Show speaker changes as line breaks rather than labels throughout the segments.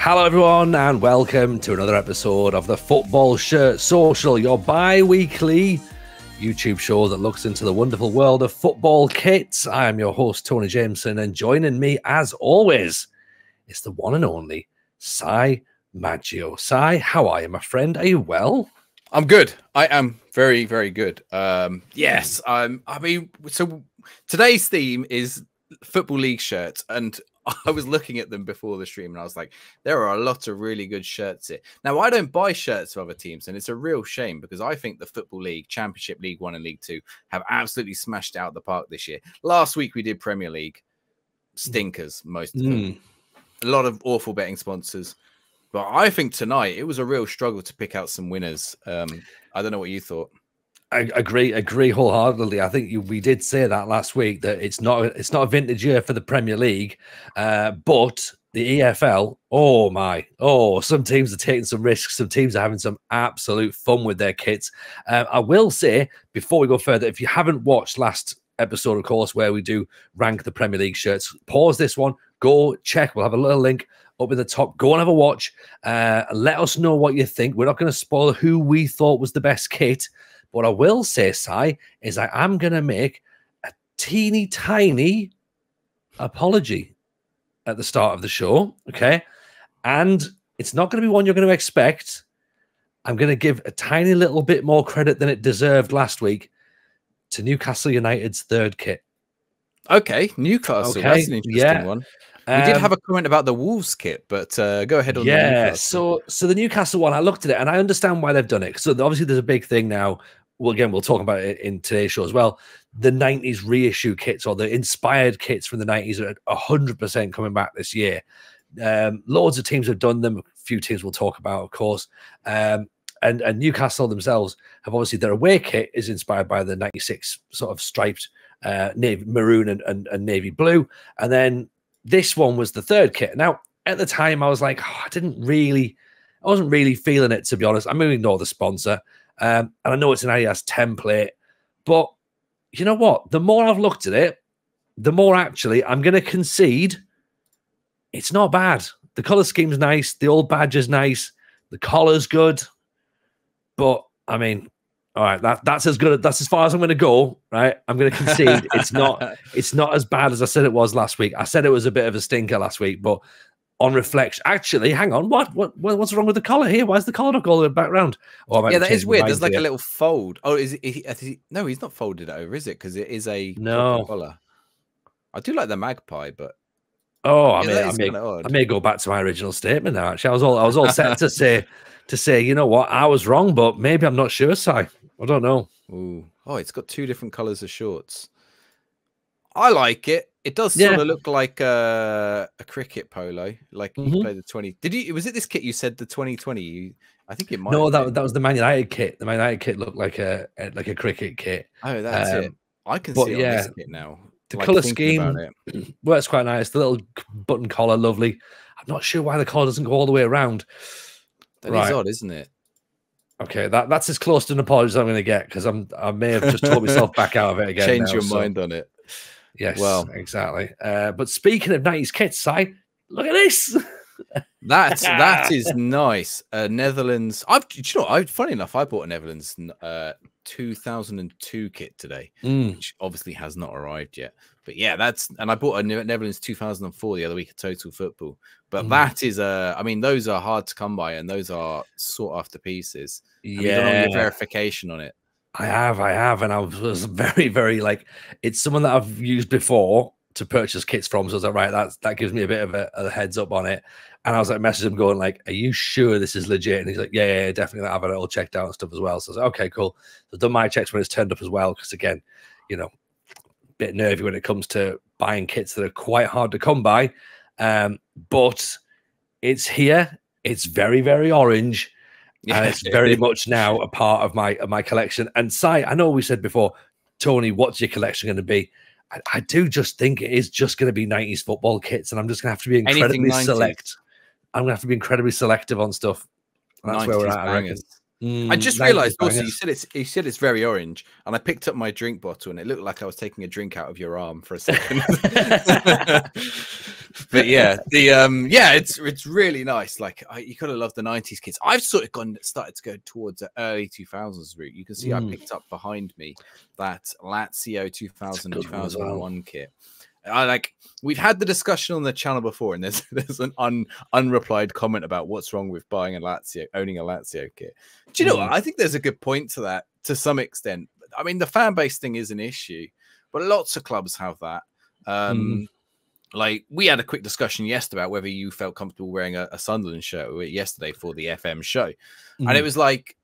Hello everyone and welcome to another episode of the Football Shirt Social, your bi-weekly YouTube show that looks into the wonderful world of football kits. I am your host Tony Jameson, and joining me as always is the one and only Si Maggio. Si, how are you, my friend? Are you well?
I'm good. I am very, very good. Yes, so today's theme is Football League shirts, and I was looking at them before the stream, and I was like, there are a lot of really good shirts here. Now, I don't buy shirts of other teams, and it's a real shame because I think the Football League, Championship, League One, and League Two have absolutely smashed out the park this year. Last week we did Premier League, stinkers, most of them. A lot of awful betting sponsors. But I think tonight it was a real struggle to pick out some winners. I don't know what you thought.
I agree wholeheartedly. I think we did say that last week that it's not a vintage year for the Premier League, but the EFL. Some teams are taking some risks. Some teams are having some absolute fun with their kits. I will say before we go further, if you haven't watched last episode, of course, where we do rank the Premier League shirts, pause this one, go check. We'll have a little link up in the top. Go and have a watch. Let us know what you think. We're not going to spoil who we thought was the best kit. What I will say, Si, is I am going to make a teeny tiny apology at the start of the show, okay? And it's not going to be one you're going to expect. I'm going to give a tiny little bit more credit than it deserved last week to Newcastle United's third kit.
Okay, Newcastle. Okay. That's an interesting one. We did have a comment about the Wolves kit, but go ahead on the Newcastle.
So the Newcastle one, I looked at it and I understand why they've done it. So obviously there's a big thing now. Well, again, we'll talk about it in today's show as well. The 90s reissue kits or the inspired kits from the 90s are 100% coming back this year. Loads of teams have done them. A few teams we'll talk about, of course. And Newcastle themselves have obviously their away kit is inspired by the 96 sort of striped navy maroon and navy blue. And then this one was the third kit. Now, at the time, I was like, I wasn't really feeling it, to be honest. I'm going to ignore the sponsor. And I know it's an Adidas template, but you know what? The more I've looked at it, the more actually I'm going to concede it's not bad. The color scheme's nice. The old badge is nice. The collar's good. But I mean, all right, that's as good. That's as far as I'm going to go. Right, I'm going to concede it's not as bad as I said it was last week. I said it was a bit of a stinker last week, but on reflection, actually, hang on, what's wrong with the collar here? Why is the collar not going back round?
Yeah, that is weird. There's like a little fold. Oh, no, he's not folded it over, is it? Because it is a collar. I do like the magpie, but
I may go back to my original statement now. Actually, I was all set to say, you know what, I was wrong, but maybe I'm not sure, Si. I don't know.
Ooh. Oh, it's got two different colors of shorts. I like it. It does sort of look like a cricket polo, like you play the 20. Was it this kit you said the 2020? I think it might.
No, that was the Man United kit. The Man United kit looked like a cricket kit.
Oh, that's it. I can see it on this kit now.
The color scheme works quite nice. The little button collar, lovely. I'm not sure why the collar doesn't go all the way around.
That is odd, isn't it?
Okay, that's as close to an apology as I'm going to get because I may have just talked myself back out of it again.
Change your mind on it.
Yes, well, exactly. But speaking of 90s kits, Si, look at this.
that is nice. Netherlands. Funny enough, I bought a Netherlands 2002 kit today, which obviously has not arrived yet. But yeah, and I bought a Netherlands 2004 the other week at Total Football. But that is I mean, those are hard to come by, and those are sought after pieces. Have you done all your verification on it?
I have, and I was very, very like, it's someone that I've used before to purchase kits from. So I was like, right, that gives me a bit of a heads up on it. And I was like, messaging him going like, are you sure this is legit? And he's like, yeah, definitely. I've had it all checked out and stuff as well. So I was like, okay, cool. So I've done my checks when it's turned up as well. Because again, you know, a bit nervy when it comes to buying kits that are quite hard to come by. But it's here. It's very, very orange. And it's very much now a part of my collection. And Si, I know we said before, Tony, what's your collection going to be? I do just think it is just going to be 90s football kits, and I'm just going to have to be incredibly select. I'm going to have to be incredibly selective on stuff. And that's where we're at, I reckon.
I just
90s
realized also
bangers.
you said it's very orange, and I picked up my drink bottle and it looked like I was taking a drink out of your arm for a second. But yeah, it's really nice. Like you gotta love the 90s kids. I've sort of started to go towards the early 2000s route. You can see I picked up behind me that Lazio 2000 2001 kit. We've had the discussion on the channel before, and there's an unreplied comment about what's wrong with owning a Lazio kit. Do you know what? I think there's a good point to that to some extent. I mean, the fan base thing is an issue, but lots of clubs have that. Like we had a quick discussion yesterday about whether you felt comfortable wearing a Sunderland shirt yesterday for the FM show, and it was like,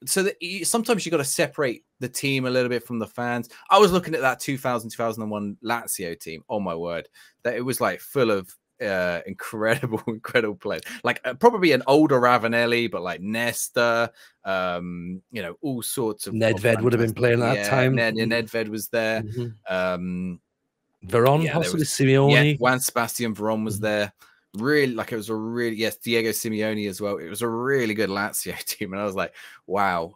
so that sometimes you got to separate the team a little bit from the fans. I was looking at that 2000-2001 Lazio team. Oh my word, that it was like full of incredible players. Like probably an older Ravanelli, but like Nesta, you know, all sorts of.
Nedved would have been playing at that time.
Nedved was there.
Veron, possibly Simeone.
Yeah, Juan Sebastian Veron was there. Really, like it was a really Diego Simeone as well. It was a really good Lazio team, and I was like, wow,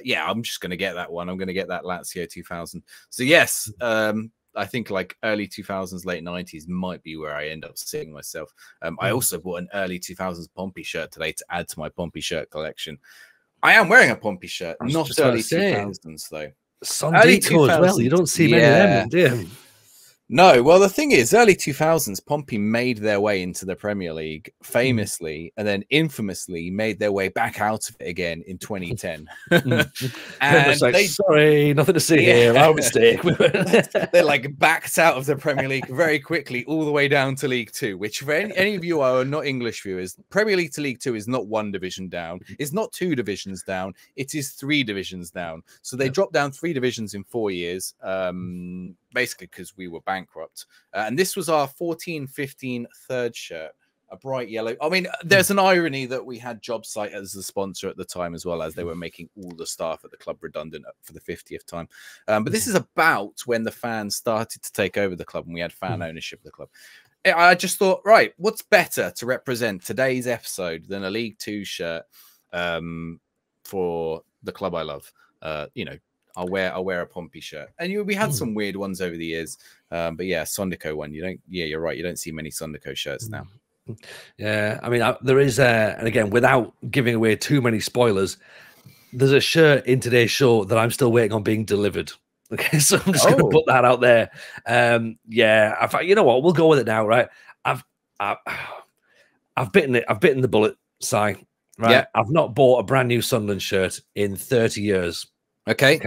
yeah, I'm just gonna get that one. I'm gonna get that Lazio 2000. So yes, I think like early 2000s, late 90s might be where I end up seeing myself. I also bought an early 2000s Pompey shirt today to add to my Pompey shirt collection. I am wearing a Pompey shirt, not early 2000s though.
Early 2000s as well. You don't see many of them, do you?
No, well, the thing is, early 2000s, Pompey made their way into the Premier League famously, and then infamously made their way back out of it again in 2010.
And like, sorry, nothing to see here. Our mistake.
They like backed out of the Premier League very quickly, all the way down to League Two. Which, for any of you who are not English viewers, Premier League to League Two is not one division down. It's not two divisions down. It is three divisions down. So they dropped down 3 divisions in 4 years. Basically because we were bankrupt. And this was our 14-15 third shirt, a bright yellow. I mean, there's an irony that we had JobSite as the sponsor at the time, as well, as they were making all the staff at the club redundant for the 50th time. But this is about when the fans started to take over the club and we had fan ownership of the club. I just thought, right, what's better to represent today's episode than a League Two shirt for the club I love? You know, I'll wear a Pompey shirt, and we had some weird ones over the years, but yeah, Sondico one. You're right. You don't see many Sondico shirts now.
Yeah, I mean, there is, and again, without giving away too many spoilers, there's a shirt in today's show that I'm still waiting on being delivered. Okay, so I'm just going to put that out there. Yeah, you know what? We'll go with it now, right? I've bitten it. I've bitten the bullet, Si. Right? Yeah. I've not bought a brand new Sunderland shirt in 30 years. Okay.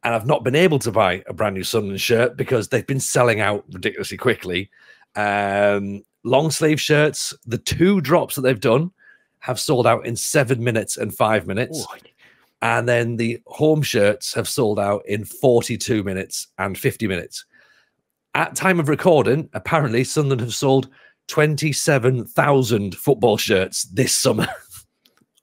And I've not been able to buy a brand new Sunderland shirt because they've been selling out ridiculously quickly. Long sleeve shirts, the 2 drops that they've done have sold out in 7 minutes and 5 minutes. Ooh. And then the home shirts have sold out in 42 minutes and 50 minutes. At time of recording, apparently Sunderland have sold 27,000 football shirts this summer.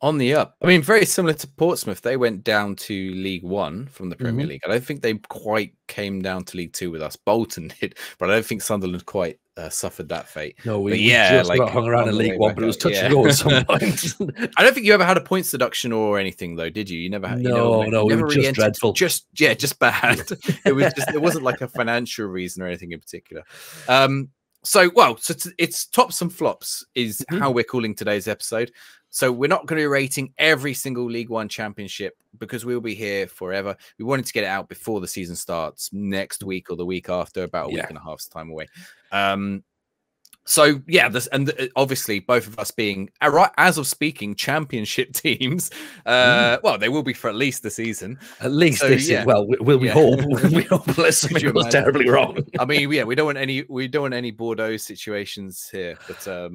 On the up. I mean, very similar to Portsmouth. They went down to League One from the Premier League. I don't think they quite came down to League Two with us. Bolton did, but I don't think Sunderland quite suffered that fate.
No, we just like hung around in League One, but it was touch and go at some point.
I don't think you ever had a points deduction or anything, though, did you? You never had.
No, we were just dreadful.
Just bad. It wasn't like a financial reason or anything in particular. So it's tops and flops is how we're calling today's episode. So we're not going to be rating every single League One championship because we'll be here forever. We wanted to get it out before the season starts next week or the week after, about a week and a half's time away. So yeah, obviously both of us being, as of speaking, championship teams. Well, they will be for at least the season.
At least this year. Well, we hope. We hope unless something goes terribly wrong.
I mean, yeah, we don't want any Bordeaux situations here. But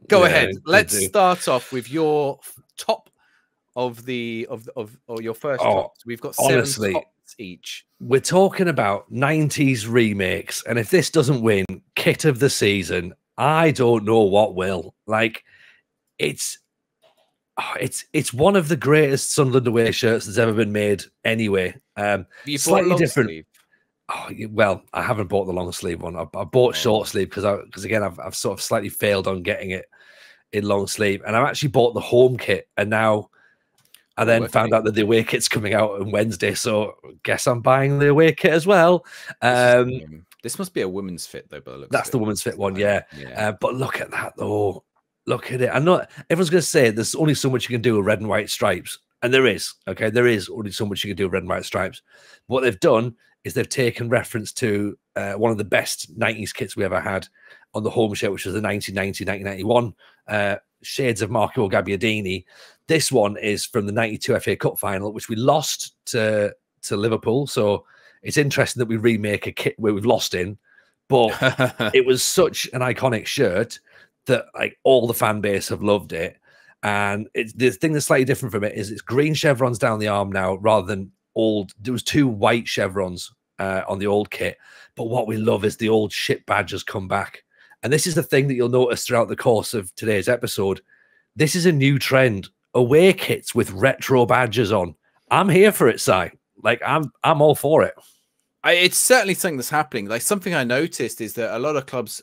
go ahead. Let's start off with your top of your first tops. We've got 7 tops each.
We're talking about 90s remakes, and if this doesn't win kit of the season, I don't know what will. Like, it's one of the greatest Sunderland away shirts that's ever been made. Anyway, slightly different. Sleeve? Oh, well, I haven't bought the long sleeve one. I bought short sleeve because again, I've sort of slightly failed on getting it in long sleeve, and I've actually bought the home kit, and now I then found out that the away kit's coming out on Wednesday, so guess I'm buying the away kit as well.
This must be a women's fit, though. But
that's the women's fit one, yeah.
Yeah.
But look at that, though. Look at it. I know everyone's going to say there's only so much you can do with red and white stripes, and there is. Okay, there is only so much you can do with red and white stripes. What they've done is they've taken reference to one of the best 90s kits we ever had on the home shirt, which was the 1990-1991 shades of Marco Gabbiadini. This one is from the 92 FA Cup final, which we lost to Liverpool. So it's interesting that we remake a kit where we've lost in, but it was such an iconic shirt that like all the fan base have loved it. And it's the thing that's slightly different from it is it's green chevrons down the arm now rather than old. There was 2 white chevrons on the old kit. But what we love is the old ship badges come back. And this is the thing that you'll notice throughout the course of today's episode. This is a new trend. Away kits with retro badges on. I'm here for it, Si. Like I'm all for it.
It's certainly something that's happening. Like something I noticed is that a lot of clubs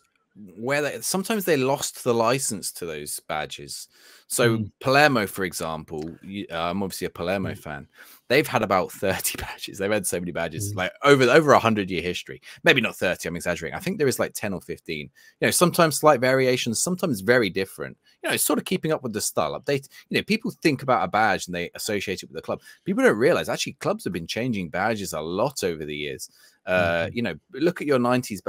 sometimes they lost the license to those badges. So Palermo, for example, I'm obviously a Palermo fan. They've had about 30 badges. They've had so many badges, like over 100-year history. Maybe not 30. I'm exaggerating. I think there is like 10 or 15. You know, sometimes slight variations, sometimes very different. You know, it's sort of keeping up with the style update. You know, people think about a badge and they associate it with the club. People don't realize actually clubs have been changing badges a lot over the years. You know, look at your 90s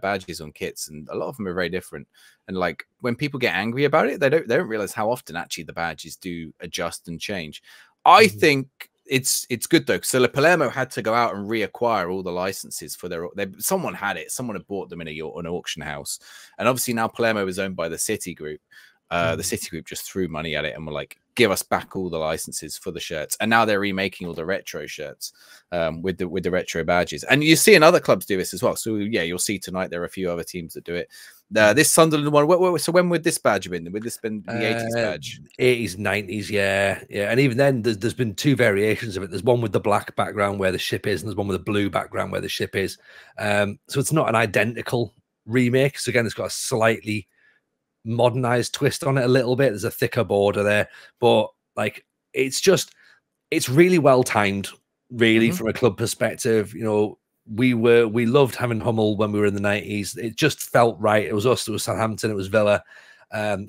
badges on kits, and a lot of them are very different. And like when people get angry about it, they don't realize how often actually the badges do adjust and change. I think it's good though. So Palermo had to go out and reacquire all the licenses for someone had it, someone had bought them in an auction house, and obviously now Palermo is owned by the City Group. The City Group just threw money at it and were like, give us back all the licenses for the shirts. And now they're remaking all the retro shirts with the retro badges. And you see in other clubs do this as well. So yeah, you'll see tonight there are a few other teams that do it. This Sunderland one. So when would this badge have been? Would this been the 80s badge?
80s, 90s, yeah. And even then, there's been 2 variations of it. There's one with the black background where the ship is, and there's one with the blue background where the ship is. So it's not an identical remake. So again, it's got a slightly modernized twist on it a little bit. There's a thicker border there, but like it's really well timed, really, from a club perspective. You know, we loved having Hummel when we were in the 90s. It just felt right. It was us, it was Southampton, it was Villa,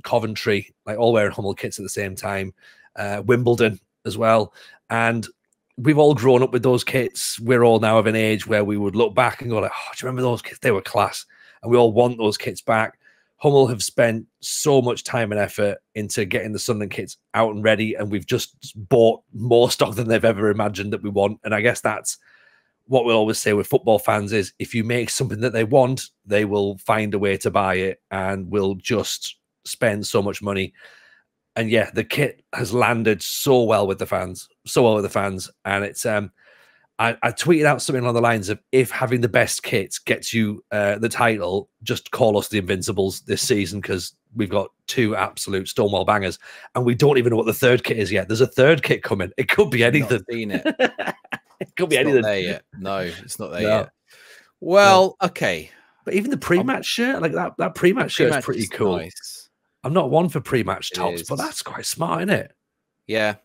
Coventry, like all wearing Hummel kits at the same time, Wimbledon as well. And we've all grown up with those kits. We're all now of an age where we would look back and go like, oh, do you remember those kits? They were class. And we all want those kits back. Hummel have spent so much time and effort into getting the Sunderland kits out and ready, and we've just bought more stock than they've ever imagined that we want. And I guess that's what we'll always say with football fans is if you make something that they want, they will find a way to buy it and will just spend so much money. And yeah, the kit has landed so well with the fans, And it's I tweeted out something along the lines of, if having the best kits gets you the title, just call us the Invincibles this season, because we've got 2 absolute Stonewall bangers, and we don't even know what the 3rd kit is yet. There's a 3rd kit coming. It could be anything.
Not seen it.
It could be anything.
Not there yet. No, it's not there yet. Well, okay.
But even the pre-match shirt, like that pre-match shirt is pretty cool. Nice. I'm not one for pre-match tops, but that's quite smart, isn't it?
Yeah.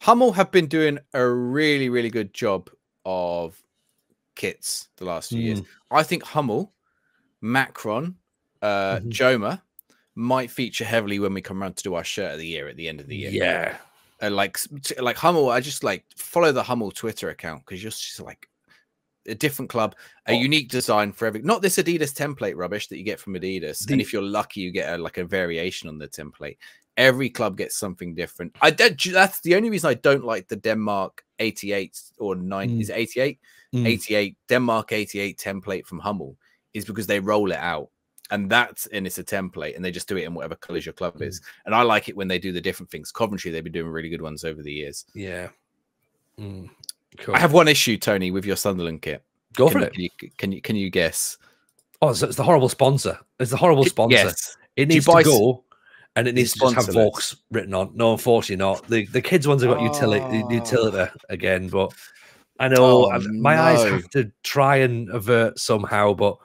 Hummel have been doing a really, really good job of kits the last few years. I think Hummel, Macron, Joma might feature heavily when we come around to do our shirt of the year at the end of the year.
Yeah.
Like Hummel, I just like follow the Hummel Twitter account, because you're just like a different club, a unique design for every, not this Adidas template rubbish that you get from Adidas. And if you're lucky, you get like a variation on the template. Every club gets something different. That's the only reason I don't like the Denmark 88 or 9 is 88 88 Denmark 88 template from Hummel, is because they roll it out, and it's a template, and they just do it in whatever colors your club is. And I like it when they do the different things. Coventry, they've been doing really good ones over the years.
Yeah.
Cool. I have one issue, Tony, with your Sunderland kit.
Go for it.
Can you guess?
Oh, so it's the horrible sponsor. It's the horrible sponsor.
Yes.
It needs to go. And it needs to just have Vaux written on. No, unfortunately not. The kids ones have got utility again, but I know my eyes have to try and avert somehow, but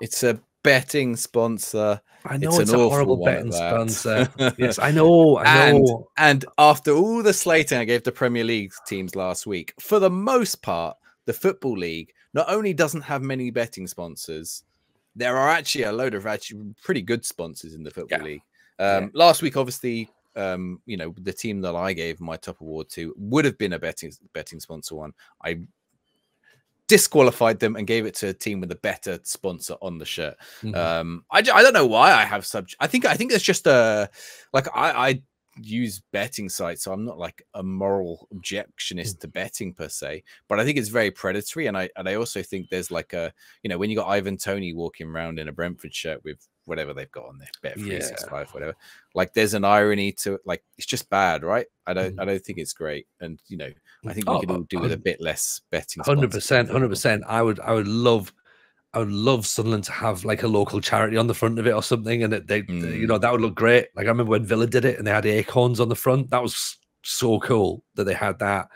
it's a betting sponsor.
I know
It's
it's
an
a
awful
horrible
one at
betting sponsor.
that.
Yes, I know. I know.
And after all the slating I gave the Premier League teams last week, for the most part, the Football League not only doesn't have many betting sponsors, there are actually a load of actually pretty good sponsors in the Football League. Last week, obviously, you know, the team that I gave my top award to would have been a betting sponsor one. I disqualified them and gave it to a team with a better sponsor on the shirt. I don't know why I have such. I think it's just a like I use betting sites, so I'm not like a moral objectionist to betting per se, but I think it's very predatory, and I also think there's like a, you know, when you got Ivan Toney walking around in a Brentford shirt with whatever they've got on there, Bet365, whatever, like there's an irony to it. Like it's just bad, right? I don't think it's great, and you know, I think we could all do with a bit less betting.
100%, 100%. I would love Sunderland to have like a local charity on the front of it or something, and they you know, that would look great. Like I remember when Villa did it and they had acorns on the front. That was so cool that they had that.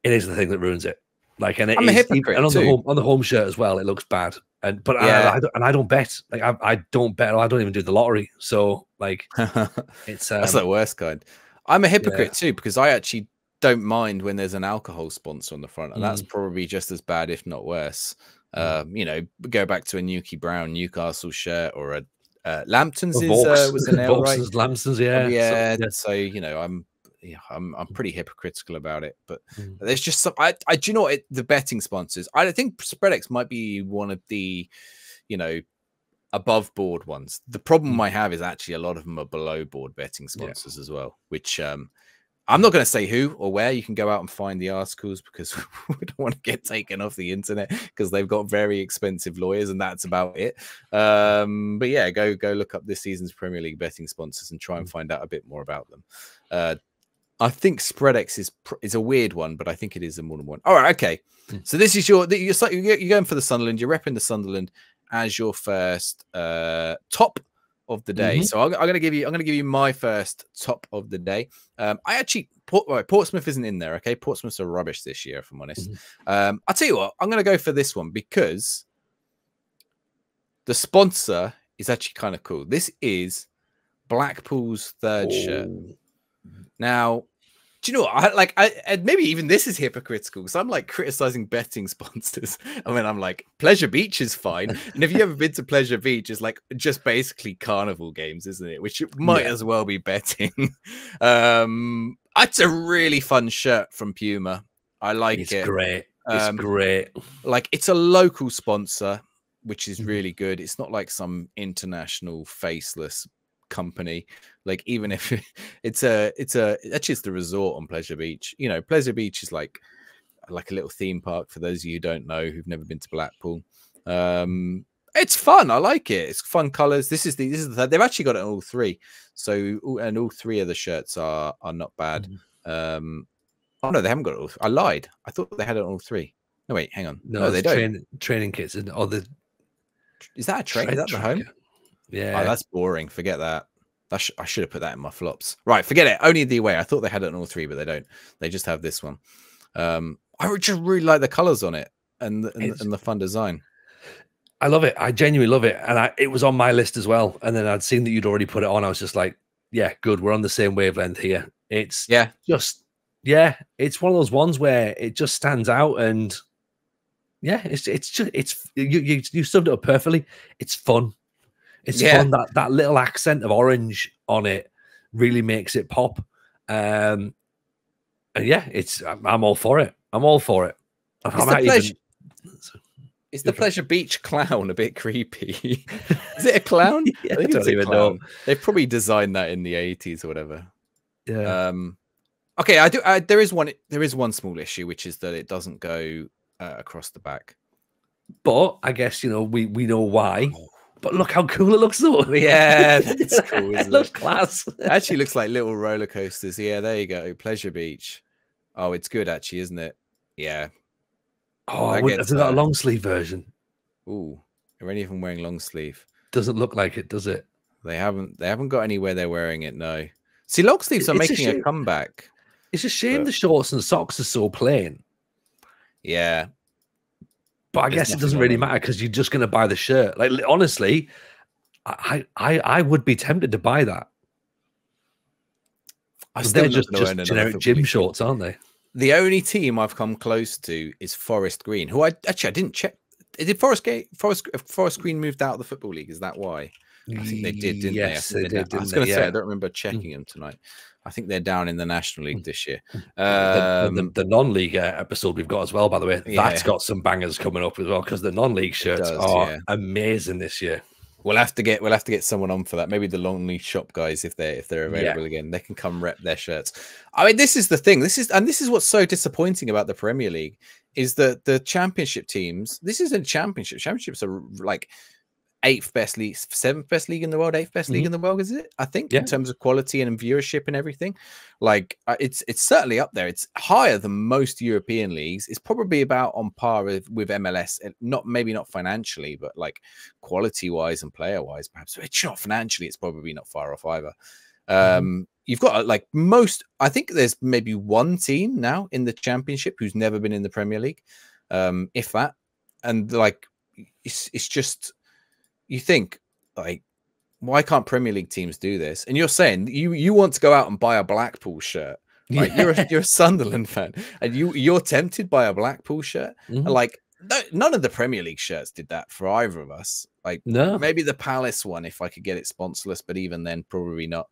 It is the thing that ruins it. Like, and
I'm a hypocrite
and
too.
on the home shirt as well, it looks bad. And but
yeah.
I don't bet. Like I don't bet. I don't even do the lottery. So like it's
that's the worst kind. I'm a hypocrite too, because I actually don't mind when there's an alcohol sponsor on the front, and that's probably just as bad, if not worse. You know, go back to a Newcastle shirt, or a Lampton's was an L, right?
Lampton's,
So you know, I'm pretty hypocritical about it, but there's just some. I do you know what, the betting sponsors. I think SpreadX might be one of the, you know, above board ones. The problem I have is actually a lot of them are below board betting sponsors as well, which I'm not going to say who or where. You can go out and find the articles, because we don't want to get taken off the internet, because they've got very expensive lawyers, and that's about it. But yeah, go look up this season's Premier League betting sponsors and try and find out a bit more about them. I think SpreadX is a weird one, but I think it is a more than one. All right, okay. So this is you're going for the Sunderland. You're repping the Sunderland as your first top of the day. So I'm going to give you my first top of the day. I actually Portsmouth isn't in there. Okay, Portsmouth's are rubbish this year, if I'm honest. I'll tell you what, I'm going to go for this one because the sponsor is actually kind of cool. This is Blackpool's third shirt. Now, do you know what? Maybe even this is hypocritical, because I'm like criticizing betting sponsors. I mean, I'm like, Pleasure Beach is fine. And if you ever been to Pleasure Beach, it's like just basically carnival games, isn't it? Which might as well be betting. It's a really fun shirt from Puma. I like it.
It's great. It's great. Like,
it's a local sponsor, which is really good. It's not like some international faceless company. Like, even if it's actually the resort on Pleasure Beach. You know, Pleasure Beach is like a little theme park for those of you who don't know, who've never been to Blackpool. It's fun. I like it. It's fun colors. This is the they've actually got it on all three. So, and all three of the shirts are not bad. Oh no, they haven't got it all. I lied. I thought they had it on all three. No, wait, hang on. No, they don't.
Training kits and the.
Is that a train? Is that the home?
Yeah.
Oh, that's boring. Forget that. I should have put that in my flops. Right, forget it. Only the away. I thought they had it on all three, but they don't. They just have this one. I just really like the colors on it and the fun design.
I love it. I genuinely love it. And it was on my list as well. And then I'd seen that you'd already put it on. I was just like, yeah, good. We're on the same wavelength here. It's it's one of those ones where it just stands out, and yeah, you summed it up perfectly. It's fun. It's fun. That little accent of orange on it really makes it pop. And yeah, I'm all for it. I'm all for it.
Is the Pleasure Beach clown a bit creepy? Is it a clown?
I think it's a clown.
They've probably designed that in the 80s or whatever.
Yeah.
Okay, there is one small issue, which is that it doesn't go across the back.
But I guess, you know, we know why. But look how cool it looks, though.
Yeah, that's cool.
It looks class.
It actually looks like little roller coasters. Yeah, there you go. Pleasure Beach. Oh, it's good, actually, isn't it? Yeah.
Oh, have they got a long sleeve version?
Ooh, are any of them wearing long sleeve?
Doesn't look like it, does it?
They haven't got anywhere they're wearing it. No. See, long sleeves are making a comeback.
It's a shame the shorts and socks are so plain.
Yeah.
But I guess it doesn't really matter, because you're just going to buy the shirt. Like, honestly, I would be tempted to buy that. They're just generic gym shorts, aren't they?
The only team I've come close to is Forest Green, who I didn't check. Did Forest Green moved out of the Football League? Is that why? I think they did, didn't they?
Yes, they did.
I was going to say I don't remember checking them tonight. I think they're down in the National League this year.
The non-league episode we've got as well, by the way, that's got some bangers coming up as well, because the non-league shirts are amazing this year.
We'll have to get someone on for that. Maybe the Lonely Shop guys, if they're available again, they can come rep their shirts. I mean, this is the thing. This is what's so disappointing about the Premier League, is that the Championship teams. This isn't Championship. Championships are like 8th best league, 7th best league in the world, 8th best league in the world, is it? I think in terms of quality and viewership and everything. Like it's certainly up there. It's higher than most European leagues. It's probably about on par with MLS. Maybe not financially, but like quality wise and player wise, perhaps. It's not financially. It's probably not far off either. You've got like most. I think there's maybe one team now in the Championship who's never been in the Premier League, if that. And like it's just. You think, like, why can't Premier League teams do this? And you're saying you want to go out and buy a Blackpool shirt. Like you're a Sunderland fan, and you're tempted by a Blackpool shirt. And like none of the Premier League shirts did that for either of us. Like maybe the Palace one, if I could get it sponsorless, but even then, probably not.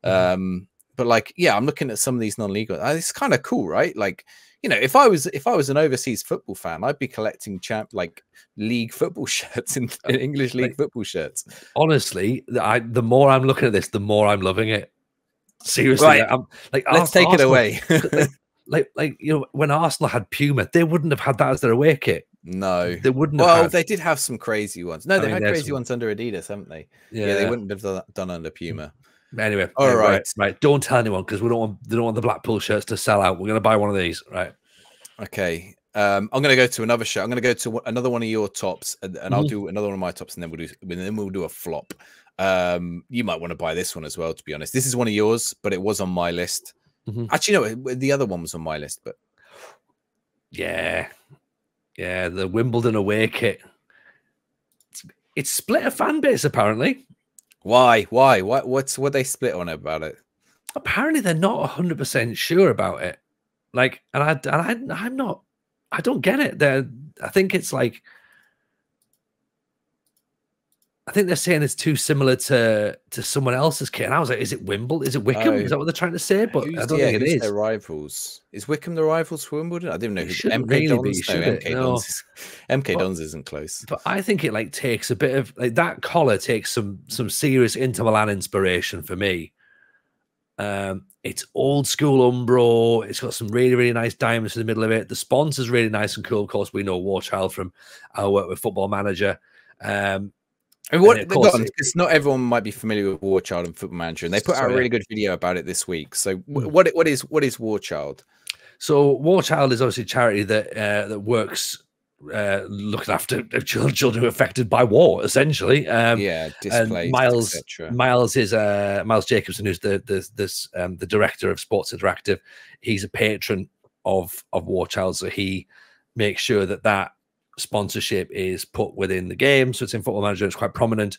But like, yeah, I'm looking at some of these non-league ones. It's kind of cool, right? Like, you know, if I was an overseas football fan, I'd be collecting league football shirts in English league football shirts.
Honestly, the more I'm looking at this, the more I'm loving it. Seriously,
right. Let's take it away.
like you know, when Arsenal had Puma, they wouldn't have had that as their away kit.
No,
they wouldn't.
Well, they did have some crazy ones. No, they had crazy ones under Adidas, haven't they? Yeah, they wouldn't have done under Puma.
Anyway,
all right.
Don't tell anyone, because they don't want the Blackpool shirts to sell out. We're going to buy one of these, right?
Okay. I'm going to go to another shirt. I'm going to go to another one of your tops, and I'll do another one of my tops, and then we'll do a flop. You might want to buy this one as well, to be honest. This is one of yours, but it was on my list. Actually, no, the other one was on my list, but
yeah, the Wimbledon away kit. It's split a fan base, apparently.
Why? What they split on about it?
Apparently, they're not 100% sure about it. Like, and I'm not. I don't get it. I think it's like. I think they're saying it's too similar to someone else's kit, and I was like, "Is it Wimbledon? Is it Wickham? Is that what they're trying to say?" But I don't think it is.
Their rivals? Is Wickham the rivals for Wimbledon? I didn't know who
MK
Dons. MK Dons isn't close.
But I think it like takes a bit of like that collar takes some serious Inter Milan inspiration for me. It's old school Umbro. It's got some really nice diamonds in the middle of it. The sponsor's really nice and cool. Of course, we know Warchild from our work with Football Manager.
I mean, because not everyone might be familiar with Warchild and Football Manager, and they put out a really good video about it this week. So, what is Warchild?
So, Warchild is obviously a charity that works looking after children affected by war, essentially.
Displaced,
Miles is Miles Jacobson, who's the director of Sports Interactive. He's a patron of Warchild, so he makes sure that sponsorship is put within the game. So it's in Football Manager. It's quite prominent.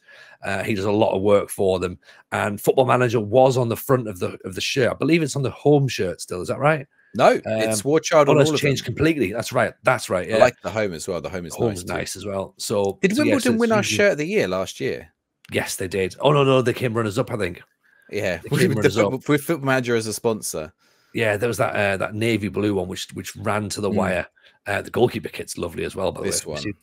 He does a lot of work for them, and Football Manager was on the front of the shirt. I believe it's on the home shirt still. Is that right?
No, it's Warchild.
Oh, it's changed completely. That's right. Yeah.
I like the home as well. The home is
nice as well. So
did Wimbledon win our shirt of the year last year?
Yes, they did. Oh no, they came runners up, I think.
Yeah, with Football Manager as a sponsor.
Yeah, there was that navy blue one which ran to the wire. The goalkeeper kit's lovely as well. By
this
the way,
one.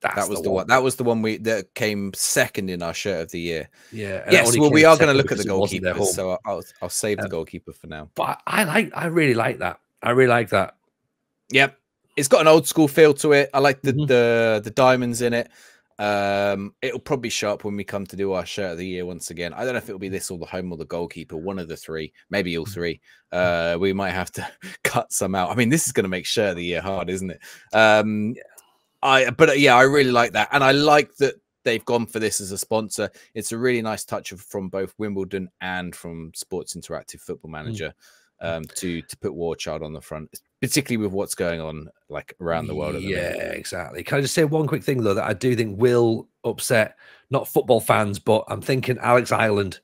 That was the one. That was the one that came second in our shirt of the year.
Yeah.
Yes. Well, we are going to look at the goalkeeper, so I'll save the goalkeeper for now.
But I really like that. I really like that.
Yep. It's got an old school feel to it. I like the diamonds in it. It'll probably show up when we come to do our shirt of the year once again. I don't know if it'll be this or the home or the goalkeeper, one of the three, maybe all three. We might have to cut some out. I mean, this is going to make shirt of the year hard, isn't it? I really like that, and I like that they've gone for this as a sponsor. It's a really nice touch from both Wimbledon and from Sports Interactive Football Manager. to put War Child on the front, particularly with what's going on like around the world at the minute.
Yeah, exactly. Can I just say one quick thing though that I do think will upset not football fans, but I'm thinking Alex Ireland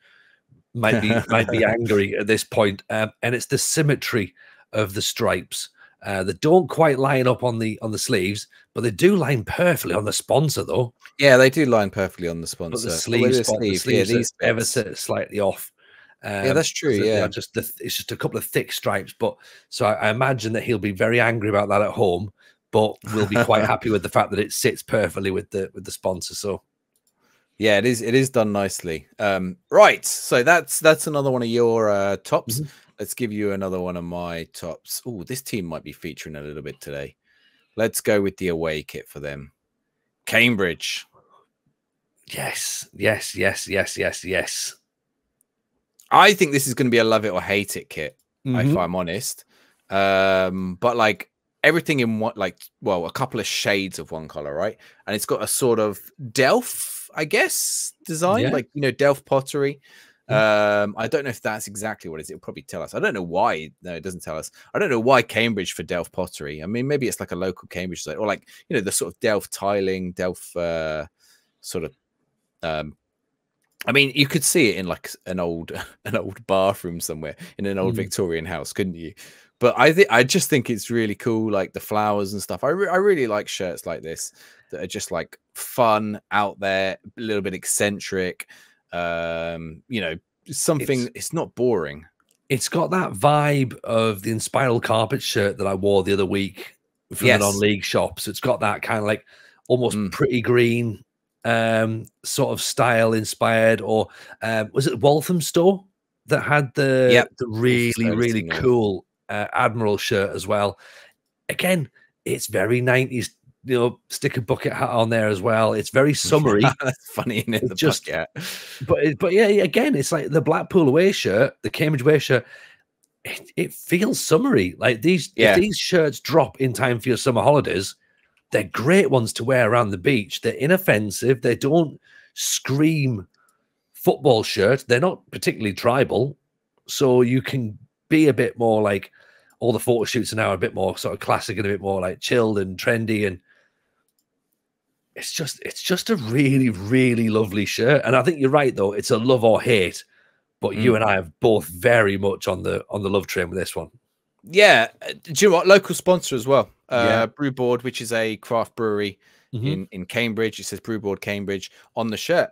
might be angry at this point, and it's the symmetry of the stripes. They don't quite line up on the sleeves, but they do line perfectly on the sponsor though.
Yeah, they do line perfectly on the sponsor.
But the sleeve spot, the sleeves
these
are ever so slightly off.
Yeah, that's true. Yeah,
it's just a couple of thick stripes. But so I imagine that he'll be very angry about that at home, but we'll be quite happy with the fact that it sits perfectly with the sponsor. So
yeah, it is done nicely. Right. So that's another one of your tops. Let's give you another one of my tops. Oh, this team might be featuring a little bit today. Let's go with the away kit for them. Cambridge.
Yes, yes, yes, yes, yes, yes.
I think this is going to be a love it or hate it kit, if I'm honest. But like everything in one, like, well, a couple of shades of one color, right? And it's got a sort of Delft, I guess, design, like, you know, Delft pottery. I don't know if that's exactly what it is. It'll probably tell us. I don't know why. No, it doesn't tell us. I don't know why Cambridge for Delft pottery. I mean, maybe it's like a local Cambridge site, or like, you know, the sort of Delft tiling, Delft sort of. I mean, you could see it in like an old bathroom somewhere in an old Victorian house, couldn't you? But I just think it's really cool, like the flowers and stuff. I really like shirts like this that are just like fun, out there, a little bit eccentric. You know, something. It's not boring.
It's got that vibe of the Inspiral Carpet shirt that I wore the other week from the non-league shops. It's got that kind of like almost pretty green sort of style inspired, or was it Walthamstow that had the really cool Admiral shirt as well? Again, it's very 90s, you know, stick a bucket hat on there as well. It's very summery.
That's funny, isn't it?
Just but yeah, again, it's like the Blackpool away shirt, the Cambridge away shirt. It feels summery. Like if these shirts drop in time for your summer holidays, they're great ones to wear around the beach. They're inoffensive. They don't scream football shirt. They're not particularly tribal. So you can be a bit more like, all the photo shoots are now a bit more sort of classic and a bit more like chilled and trendy. And it's just a really, really lovely shirt. And I think you're right, though. It's a love or hate. But you and I are both very much on the love train with this one.
Yeah. Do you know what? Local sponsor as well. Brewboard, which is a craft brewery in Cambridge. It says Brewboard Cambridge on the shirt,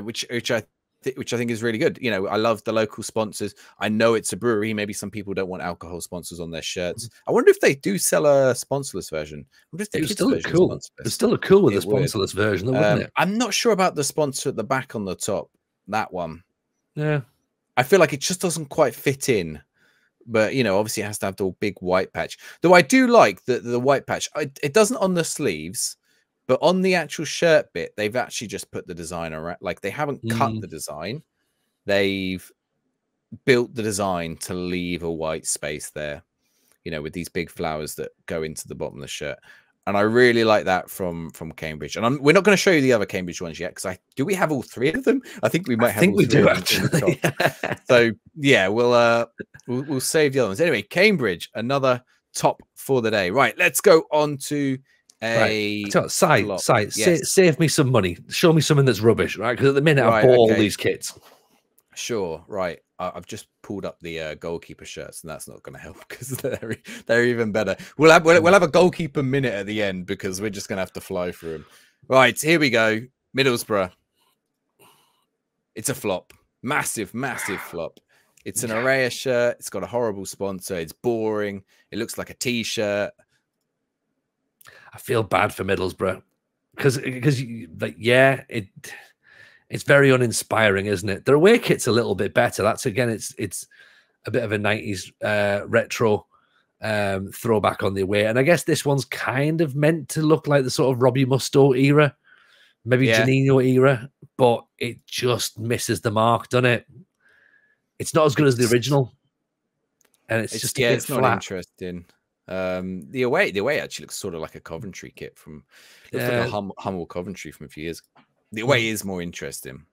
which I think is really good. You know, I love the local sponsors. I know it's a brewery. Maybe some people don't want alcohol sponsors on their shirts. I wonder if they do sell a sponsorless version. I wonder if
it would still look cool. It's still look cool with a sponsorless version, though, wouldn't it?
I'm not sure about the sponsor at the back on the top. That one.
Yeah.
I feel like it just doesn't quite fit in. But, you know, obviously it has to have the big white patch. Though I do like the white patch. It doesn't on the sleeves, but on the actual shirt bit, they've actually just put the design around. Like, they haven't cut the design. They've built the design to leave a white space there, you know, with these big flowers that go into the bottom of the shirt. And I really like that from Cambridge. And we're not going to show you the other Cambridge ones yet, because do we have all three of them? I think we might have.
I think we do, actually.
So yeah, we'll save the other ones. Anyway, Cambridge, another top for the day. Right, let's go on to
site. Save me some money. Show me something that's rubbish, right? Because at the minute I've bought all these kits.
Sure, right. I've just pulled up the goalkeeper shirts, and that's not going to help because they're even better. We'll have a goalkeeper minute at the end because we're just going to have to fly through them. Right, here we go. Middlesbrough. It's a flop, massive flop. It's an Araya shirt. It's got a horrible sponsor. It's boring. It looks like a t-shirt.
I feel bad for Middlesbrough because like it's very uninspiring, isn't it? Their away kit's a little bit better. That's again, it's a bit of a 90s retro throwback on the away. And I guess this one's kind of meant to look like the sort of Robbie Mustoe era, maybe Janino era, but it just misses the mark, doesn't it? It's not as good as the original. And it's just
it's flat. Not interesting. The away actually looks sort of like a Coventry kit like a Hummel Coventry from a few years ago. The away is more interesting.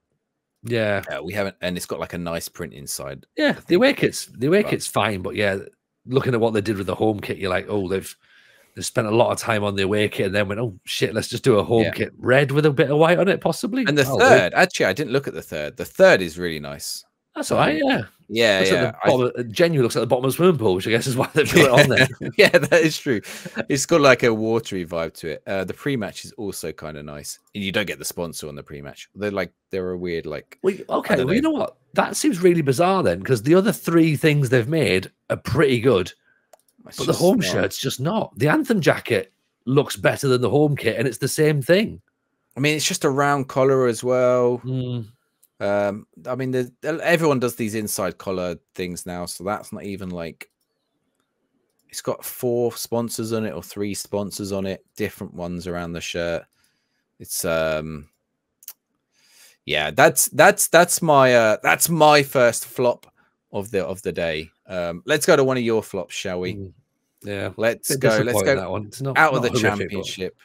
Yeah,
we haven't, and it's got like a nice print inside.
yeah. The away kit's fine, but yeah, looking at what they did with the home kit, you're like, oh, they've spent a lot of time on the away kit, and then went, oh shit, let's just do a home kit red with a bit of white on it, possibly.
And the third, actually, I didn't look at the third. The third is really nice.
That's all right. Yeah.
Yeah,
looks
yeah.
Like the bottom, genuinely looks like the bottom of a swimming pool, which I guess is why they put it on there.
Yeah, that is true. It's got like a watery vibe to it. The pre-match is also kind of nice, and you don't get the sponsor on the pre-match. They're a weird like.
Well, okay, well, you know what? That seems really bizarre then, because the other three things they've made are pretty good, but the home shirt's just not. The anthem jacket looks better than the home kit, and it's the same thing.
I mean, it's just a round collar as well. I mean, everyone does these inside collar things now, so that's not even like. It's got 4 sponsors on it or 3 sponsors on it, different ones around the shirt. It's yeah, that's my first flop of the day. Let's go to one of your flops, shall we?
Yeah,
let's go
that one. It's not,
out of the championship.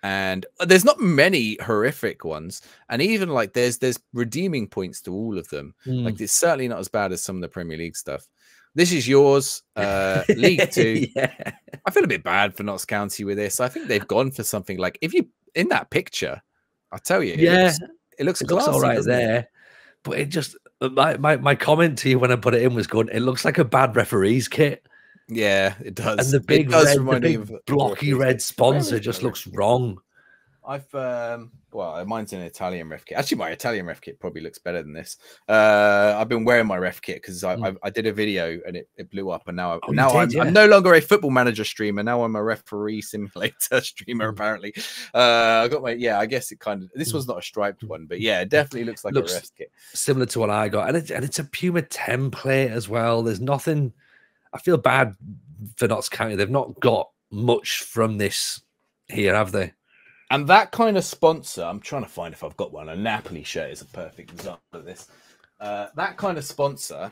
And there's not many horrific ones, and even like there's redeeming points to all of them. Like it's certainly not as bad as some of the Premier League stuff. This is yours, League 2.
Yeah.
I feel a bit bad for Notts County with this. I think they've gone for something like, if you in that picture, I'll tell you, it looks classy,
all right there. It? But it just my comment to you when I put it in was going, it looks like a bad referee's kit.
Yeah, it does.
And the big blocky red sponsor just looks wrong.
I've well, mine's an Italian ref kit. Actually, my Italian ref kit probably looks better than this. I've been wearing my ref kit because I did a video and it blew up, and now I'm no longer a Football Manager streamer. Now I'm a referee simulator streamer. Apparently, I got my I guess it kind of, this was not a striped one, but yeah, it definitely looks like a ref kit,
similar to what I got, and it's a Puma template as well. There's nothing. I feel bad for Notts County. They've not got much from this here, have they?
And that kind of sponsor, I'm trying to find if I've got one. A Napoli shirt is a perfect example of this. That kind of sponsor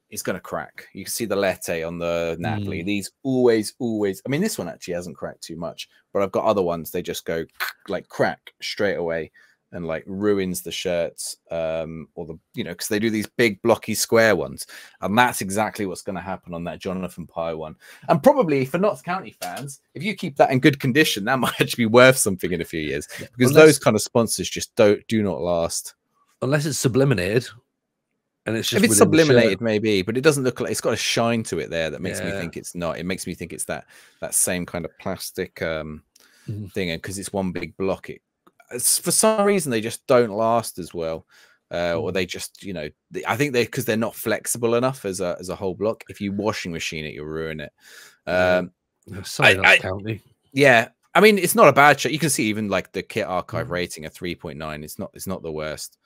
is going to crack. You can see the Lette on the Napoli. These always, I mean, this one actually hasn't cracked too much, but I've got other ones. They just go like crack straight away and like ruins the shirts, or the, because they do these big blocky square ones, and that's exactly what's going to happen on that Jonathan Pye one. And probably for Notts County fans, if you keep that in good condition, that might actually be worth something in a few years, because those kind of sponsors just do not last
unless it's subliminated. And it's just,
if it's subliminated, maybe, but it doesn't look like, it's got a shine to it there that makes me think it's not. It makes me think it's that same kind of plastic thing, and because it's one big block, for some reason they just don't last as well, or they just, I think because they're not flexible enough as a whole block. If you washing machine it, you'll ruin it.
Sorry, Notts County.
Yeah, I mean, it's not a bad shot. You can see even like the kit archive rating, a 3.9. It's not the worst.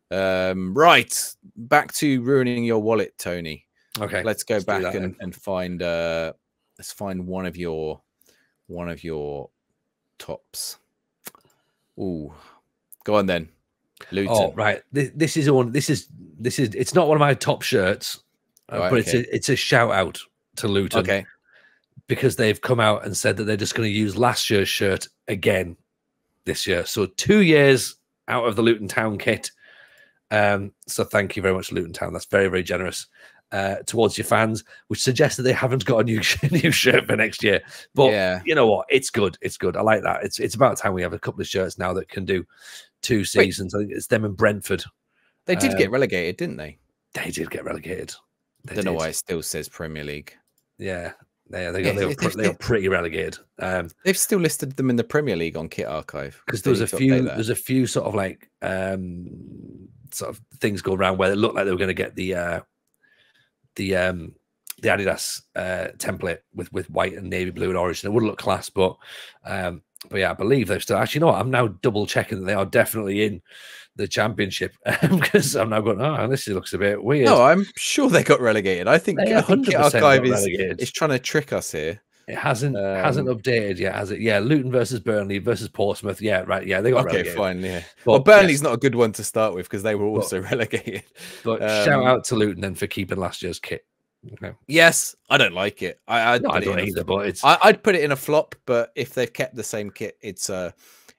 Right, back to ruining your wallet, Tony.
Okay,
let's go back and find let's find one of your tops. Ooh, go on then, Luton.
Oh, right. This is it's not one of my top shirts, right, but it's a shout out to Luton.
Okay, because
they've come out and said that they're just going to use last year's shirt again this year. So 2 years out of the Luton Town kit. So thank you very much, Luton Town. That's very, very generous towards your fans, which suggests that they haven't got a new shirt for next year. But you know what? It's good. It's good. I like that. It's about time we have a couple of shirts now that can do 2 seasons. I think it's them and Brentford.
They did get relegated, didn't they?
They did get relegated.
I don't know why it still says Premier League.
Yeah. They got pretty relegated.
They've still listed them in the Premier League on Kit Archive,
because there's a few sort of like sort of things go around where it looked like they were going to get the Adidas template with white and navy blue and orange, and it would look class, but yeah, I believe they've still, actually, you know what, I'm now double checking that they are definitely in the championship, because I'm now going, oh, this looks a bit weird.
No, I'm sure they got relegated. I think Kit Archive is trying to trick us here.
It hasn't updated yet, has it? Yeah, Luton versus Burnley versus Portsmouth. Yeah, right. Yeah, they got relegated.
Fine. Yeah. Well, Burnley's not a good one to start with because they were also relegated.
But shout out to Luton then for keeping last year's kit. Okay.
Yes, I don't like it. I don't either, but I'd put it in a flop. But if they've kept the same kit, it's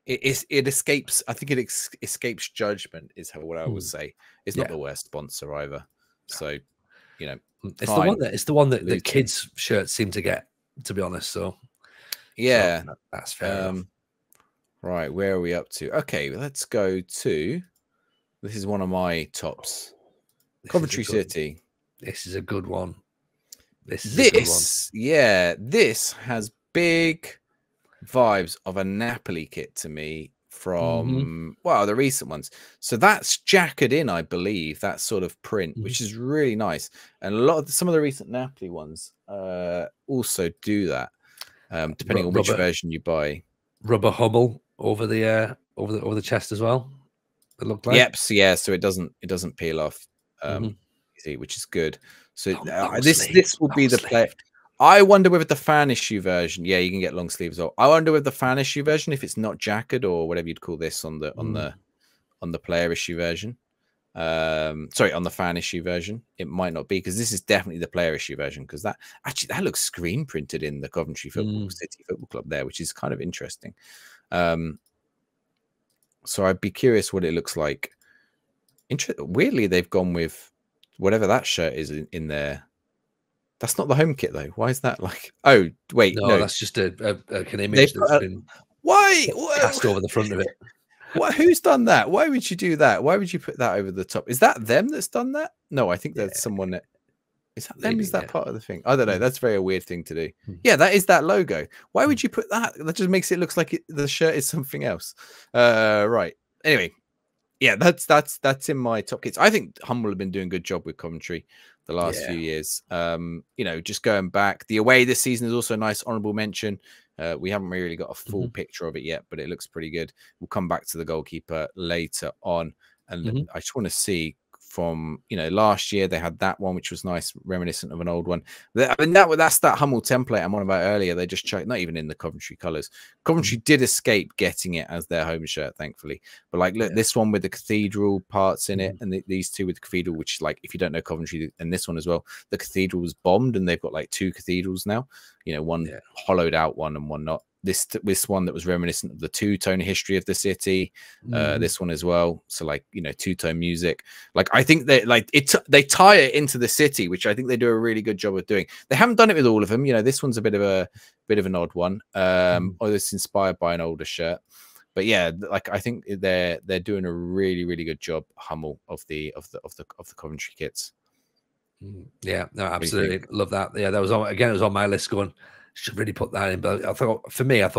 it escapes. I think it escapes judgment is what I would
Mm.
say. It's not the worst sponsor either. So, you know,
it's
fine.
the one that
Luton.
kids shirts seem to get, to be honest. So
yeah,
so that's fair enough.
Right, where are we up to? Okay, let's go to. This is one of my tops. Coventry City.
This is a good one. This is
this,
a good one.
Yeah, this has big vibes of a Napoli kit to me from well, the recent ones. So that's jackered in, I believe, that sort of print, which is really nice. And a lot of some of the recent Napoli ones also do that, depending on which version you buy.
Rubber Hummel over the chest as well. It looked like.
Yep. So yeah, so it doesn't peel off, easy, which is good. So this will be the play. I wonder whether the fan issue version, yeah, you can get long sleeves. Or I wonder with the fan issue version, if it's not jackered or whatever you'd call this on the player issue version. Sorry, on the fan issue version, it might not be, because this is definitely the player issue version, because that looks screen printed in the Coventry City Football Club there, which is kind of interesting. So I'd be curious what it looks like. Weirdly, they've gone with whatever that shirt is in there. That's not the home kit though. Why is that like? Oh wait, no,
that's just an image that's been cast over the front of it.
What? Who's done that? Why would you do that? Why would you put that over the top? Is that them that's done that? No, I think that's someone that. Is that them? Maybe, is that part of the thing? I don't know. That's very weird thing to do. Yeah, that is that logo. Why would you put that? That just makes it look like the shirt is something else. Right. Anyway, yeah, that's in my top kits. I think Humble have been doing a good job with Coventry the last few years. You know, just going back, the away this season is also a nice honourable mention. We haven't really got a full picture of it yet, but it looks pretty good. We'll come back to the goalkeeper later on, and I just want to see from, you know, last year they had that one, which was nice, reminiscent of an old one. I mean, that's that Hummel template I'm on about earlier. They just chucked, not even in the Coventry colours. Coventry did escape getting it as their home shirt, thankfully. But like, look, this one with the cathedral parts in it, and these two with the cathedral, which, like, if you don't know Coventry, and this one as well, the cathedral was bombed, and they've got like two cathedrals now. You know, one hollowed out one and one not. This one that was reminiscent of the two-tone history of the city, this one as well. So, like, you know, two-tone music. Like, I think they they tie it into the city, which I think they do a really good job of doing. They haven't done it with all of them. You know, this one's a bit of an odd one. Or it's inspired by an older shirt. But yeah, like, I think they're doing a really, really good job, Hummel, of the Coventry kits.
Yeah, no, absolutely love that. Yeah, that was it was on my list going, should really put that in, but I thought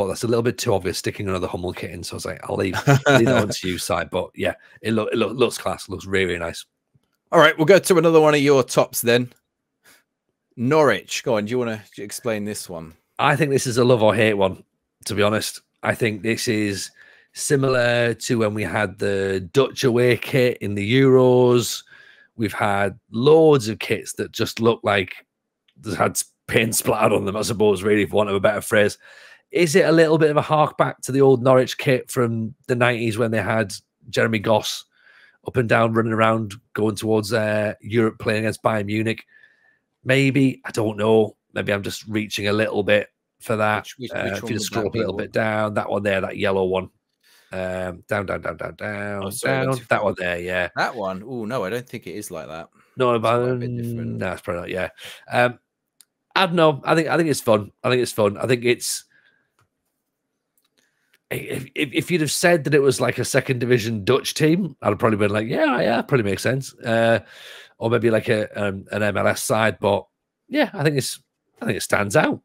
that's a little bit too obvious sticking another Hummel kit in, so I was like, I'll leave that one to you, side. But yeah, it looks class, looks really, really nice.
All right, we'll go to another one of your tops then. Norwich, go on. Do you want to explain this one?
I think this is a love or hate one, to be honest. I think this is similar to when we had the Dutch away kit in the Euros. We've had loads of kits that just look like they had paint splattered on them, I suppose, really, for want of a better phrase. Is it a little bit of a hark back to the old Norwich kit from the 90s when they had Jeremy Goss up and down, running around, going towards Europe, playing against Bayern Munich? Maybe. I don't know. Maybe I'm just reaching a little bit for that. If you just scroll up a little bit down, that one there, that yellow one. Down. Oh, sorry, down. That one there, yeah.
That one. Oh no, I don't think it is like that.
No, but no, it's probably not. Yeah. I don't know. I think it's fun. I think it's if you'd have said that it was like a second division Dutch team, I'd have probably been like, yeah, probably makes sense. Or maybe like an MLS side. But yeah, I think it stands out.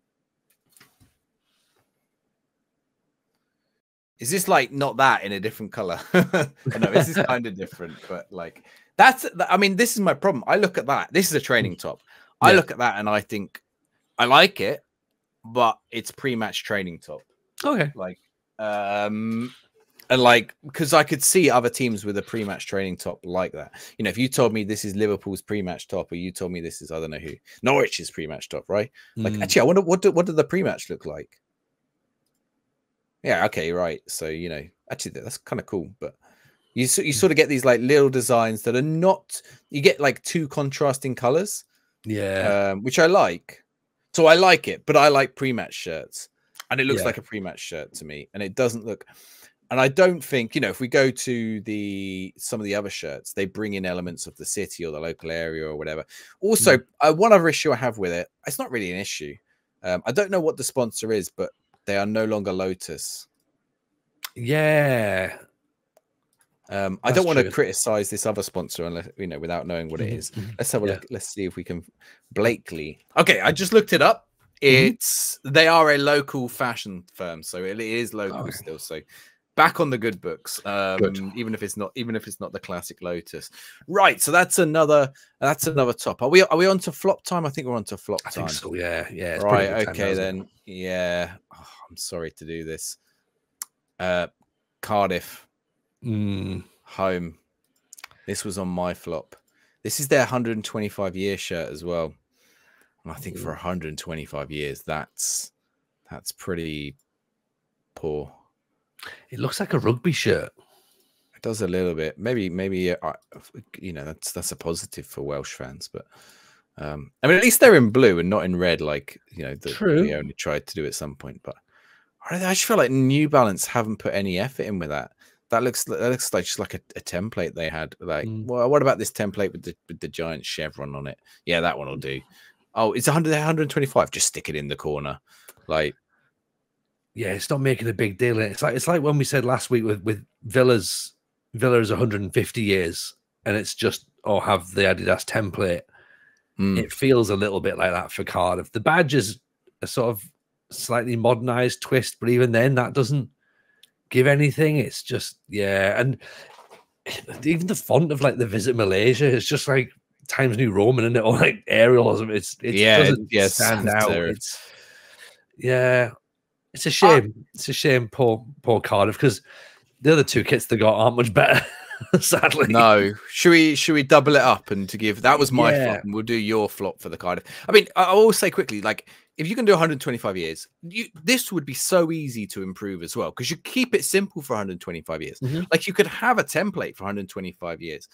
Is this like not that in a different color? No, this is kind of different, but like I mean, this is my problem. I look at that. This is a training top. I look at that and I think I like it, but it's pre-match training top.
Okay.
Like, and like, because I could see other teams with a pre-match training top like that. You know, if you told me this is Liverpool's pre-match top, or you told me this is, I don't know who, Norwich's pre-match top, right? Like, actually, I wonder what did the pre-match look like? Yeah, okay, right. So, you know, actually, that's kind of cool. But you sort of get these like little designs that are not, you get like two contrasting colors.
Yeah.
Which I like. So I like it, but I like pre-match shirts. And it looks like a pre-match shirt to me. And it doesn't look, And I don't think, you know, if we go to some of the other shirts, they bring in elements of the city or the local area or whatever. Also, one other issue I have with it, it's not really an issue. I don't know what the sponsor is, but they are no longer Lotus.
Yeah.
I don't want to criticize this other sponsor unless, you know, without knowing what it is. Let's have a look. Let's see if we can. Blakely. Okay, I just looked it up. They are a local fashion firm, so it is local still. So back on the good books, even if it's not the classic Lotus. Right. So that's another top. Are we on to flop time? I think we're on to flop time.
I think so. Yeah. It's
right. Okay then. Yeah. Oh, I'm sorry to do this. Cardiff. Home. This was on my flop. This is their 125 year shirt as well. And I think for 125 years, that's pretty poor.
It looks like a rugby shirt.
It does a little bit. Maybe you know, that's a positive for Welsh fans, but I mean, at least they're in blue and not in red, like, you know, we only tried to do at some point. But I just feel like New Balance haven't put any effort in with that. That looks like just like a template they had. Like, well, what about this template with the giant chevron on it? Yeah, that one will do. Oh, it's 125. Just stick it in the corner, like.
Yeah, it's not making a big deal. It's like when we said last week with Villa's 150 years, and it's just have the Adidas template. It feels a little bit like that for Cardiff. The badge is a sort of slightly modernized twist, but even then, that doesn't give anything. It's just and even the font of like the Visit Malaysia is just like Times New Roman, isn't it? Or like Arial or something. It doesn't stand out. It's a shame. It's a shame, poor Cardiff, because the other two kits they got aren't much better. Sadly,
no. Should we double it up and to give that was my flop, and we'll do your flop for the Cardiff. I mean, I will say quickly, like, if you can do 125 years, this would be so easy to improve as well, because you keep it simple for 125 years. Like, you could have a template for 125 years.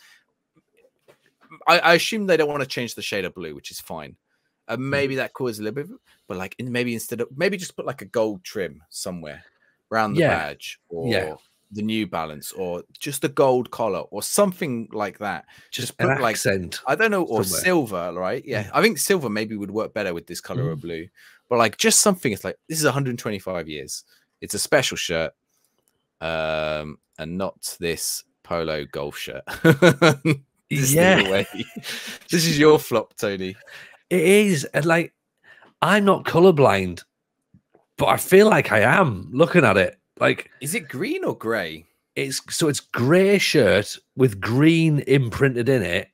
I assume they don't want to change the shade of blue, which is fine. Maybe that causes a little bit, but like maybe just put like a gold trim somewhere around the badge, or the New Balance, or just a gold collar or something like that. Just put
an
like
accent,
I don't know, or somewhere. Silver, right? Yeah, I think silver maybe would work better with this color of blue. But like just something. It's like, this is 125 years. It's a special shirt, and not this polo golf shirt. This is your flop, Tony.
It is, and like, I'm not colorblind, but I feel like I am looking at it. Like,
is it green or grey?
It's grey shirt with green imprinted in it,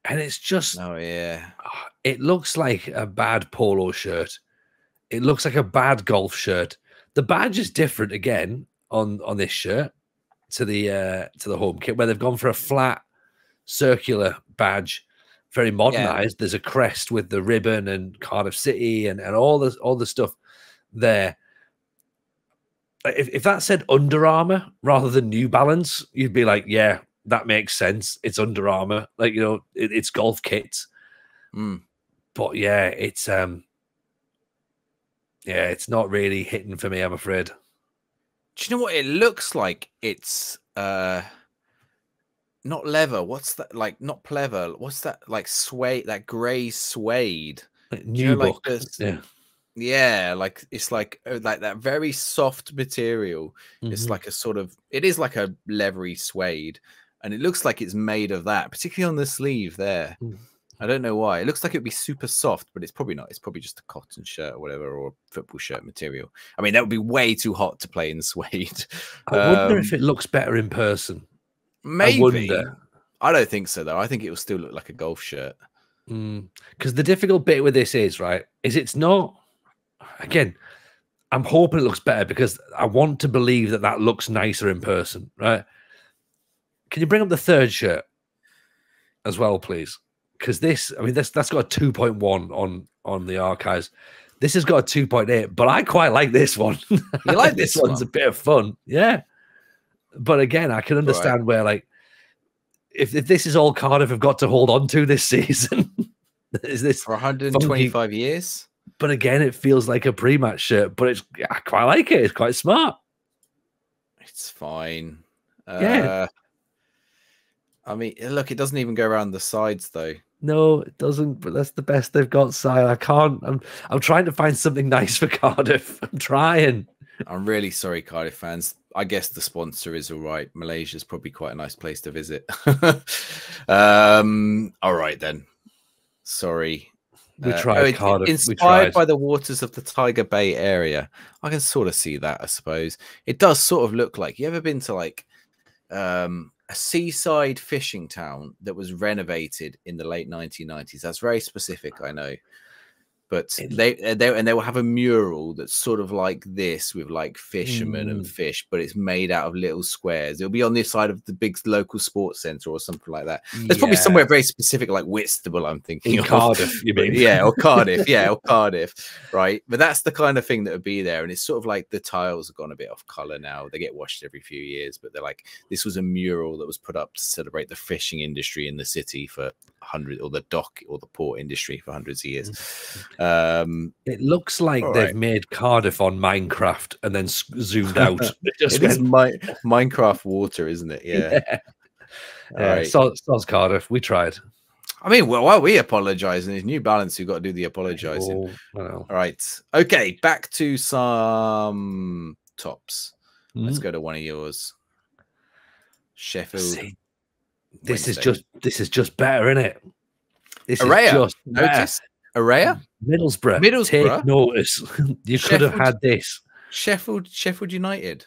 and it's just it looks like a bad polo shirt. It looks like a bad golf shirt. The badge is different again on this shirt to the home kit, where they've gone for a flat circular badge, very modernized. There's a crest with the ribbon and Cardiff City and all the stuff there. If that said Under Armour rather than New Balance, you'd be like, yeah, that makes sense. It's Under Armour, like, you know, it's golf kits. But yeah, it's not really hitting for me, I'm afraid.
Do you know what it looks like? It's not leather. What's that? Like, not pleather. What's that? Like suede, that grey suede.
Like nubuck.
Yeah, like it's like that very soft material. It's like a sort of, it is like a leathery suede, and it looks like it's made of that, particularly on the sleeve there. I don't know why. It looks like it'd be super soft, but it's probably not. It's probably just a cotton shirt or whatever, or football shirt material. I mean, that would be way too hot to play in suede.
I wonder if it looks better in person.
Maybe. I don't think so, though. I think it will still look like a golf shirt.
Because the difficult bit with this is it's not. Again, I'm hoping it looks better, because I want to believe that looks nicer in person, right? Can you bring up the third shirt as well, please? Because this, I mean, that's got a 2.1 on the archives. This has got a 2.8, but I quite like this one.
You like this
one's a bit of fun, yeah. But again, I can understand where, like, if this is all Cardiff have got to hold on to this season, is this
for 125 years?
But again, it feels like a pre-match shirt, but I quite like it. It's quite smart.
It's fine.
Yeah.
I mean, look, it doesn't even go around the sides though.
No, it doesn't. But that's the best they've got, Si. I can't. I'm trying to find something nice for Cardiff. I'm trying.
I'm really sorry, Cardiff fans. I guess the sponsor is all right. Malaysia's probably quite a nice place to visit. All right then. Sorry.
We tried Cardiff.
Inspired by the waters of the Tiger Bay area. I can sort of see that, I suppose. It does sort of look like. You ever been to like a seaside fishing town that was renovated in the late 1990s? That's very specific, I know. But they will have a mural that's sort of like this with like fishermen and fish, but it's made out of little squares. It'll be on the side of the big local sports centre or something like that. There's probably somewhere very specific, like Whitstable, I'm thinking.
In Cardiff, you mean?
Yeah, or Cardiff. Yeah, or Cardiff, right? But that's the kind of thing that would be there. And it's sort of like the tiles have gone a bit off colour now. They get washed every few years, but they're like, this was a mural that was put up to celebrate the fishing industry in the city for or the dock or the port industry for hundreds of years.
It looks like they've made Cardiff on Minecraft and then zoomed out.
It is Minecraft water, isn't it? Yeah.
Right. Soz Cardiff. We tried.
I mean, well, while we apologise, and it's New Balance who've got to do the apologising. All right. Okay, back to some tops. Let's go to one of yours. Sheffield.
This is just better, isn't it? This
Araya.
is just
notice. Araya.
Middlesbrough. Take notice. You could have had this.
Sheffield United.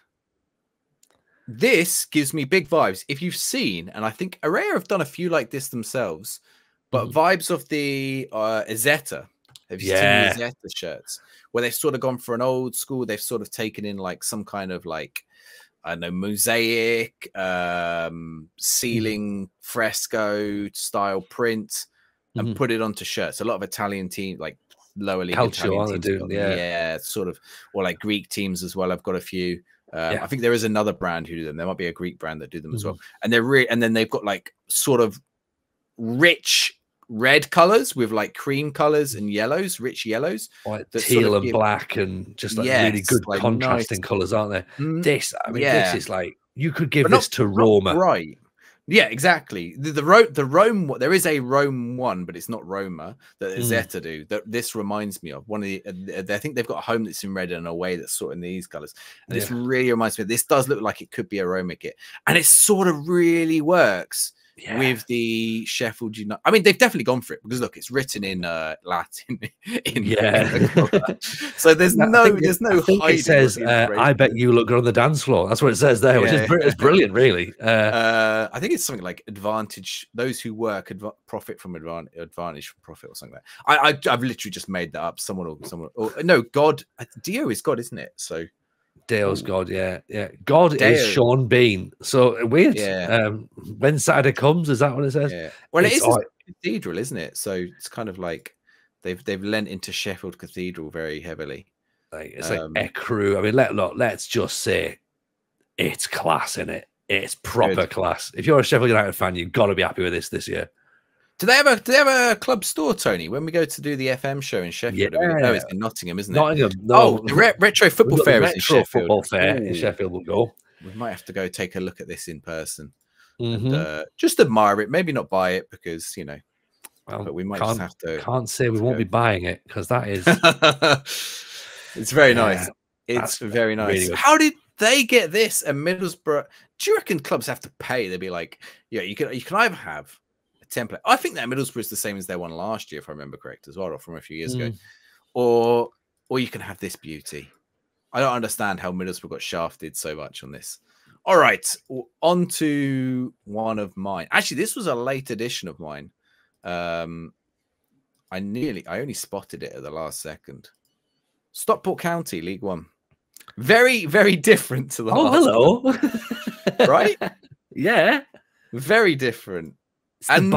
This gives me big vibes. If you've seen, and I think Araya have done a few like this themselves, but vibes of the Izeta. Have you seen the Izeta shirts? Where they've sort of gone for an old school, they've sort of taken in like some kind of like, I don't know, mosaic, ceiling fresco style print and put it onto shirts. A lot of Italian teams, like lower league Italian teams, yeah, sort of, or like Greek teams as well. I've got a few. I think there is another brand who do them. There might be a Greek brand that do them as well. And they're and then they've got like sort of rich red colors with like cream colors and yellows, rich yellows,
like teal sort of and black, and just like really good like contrasting colors, aren't there? This, I mean, this is like you could give this to Roma,
right? Yeah, exactly. The Rome, there is a Rome one, but it's not Roma that Zeta do. That this reminds me of one of the. I think they've got a home that's in red and a away that's sort of in these colors, and this really reminds me. This does look like it could be a Roma kit, and it sort of really works. With the Sheffield United, I mean, they've definitely gone for it because look, it's written in Latin. So there's no hiding.
It says, "I bet you look good on the dance floor." That's what it says there, which is brilliant, really.
I think it's something like advantage. Those who work profit from advantage from profit or something like that. I've literally just made that up. Someone. No, God. Dio is God, isn't it? So.
Dale's God, yeah. God is Sean Bean. So weird. When Saturday comes, is that what it says?
Yeah. Well, it is a cathedral, isn't it? So it's kind of like they've lent into Sheffield Cathedral very heavily.
Like it's like Ecru. I mean, let's just say it's class in it. It's proper class. If you're a Sheffield United fan, you've got to be happy with this year.
Do they have a club store, Tony? When we go to do the FM show in Sheffield, no, it's in Nottingham, isn't it?
Nottingham. No.
The Retro Football Fair is in Sheffield.
Football Fair in Sheffield will go.
We might have to go take a look at this in person and just admire it. Maybe not buy it because but we might just have to.
Can't say we won't be buying it because that is.
It's very nice. It's very nice. Really how did they get this? And Middlesbrough? Do you reckon clubs have to pay? They'd be like, you can either have template. I think that Middlesbrough is the same as their one last year, if I remember correct, as well, or from a few years ago. Or you can have this beauty. I don't understand how Middlesbrough got shafted so much on this. All right, on to one of mine. Actually, this was a late edition of mine. I only spotted it at the last second. Stockport County, League One. Very, very different to the last one. Right?
Yeah.
Very different.
It's and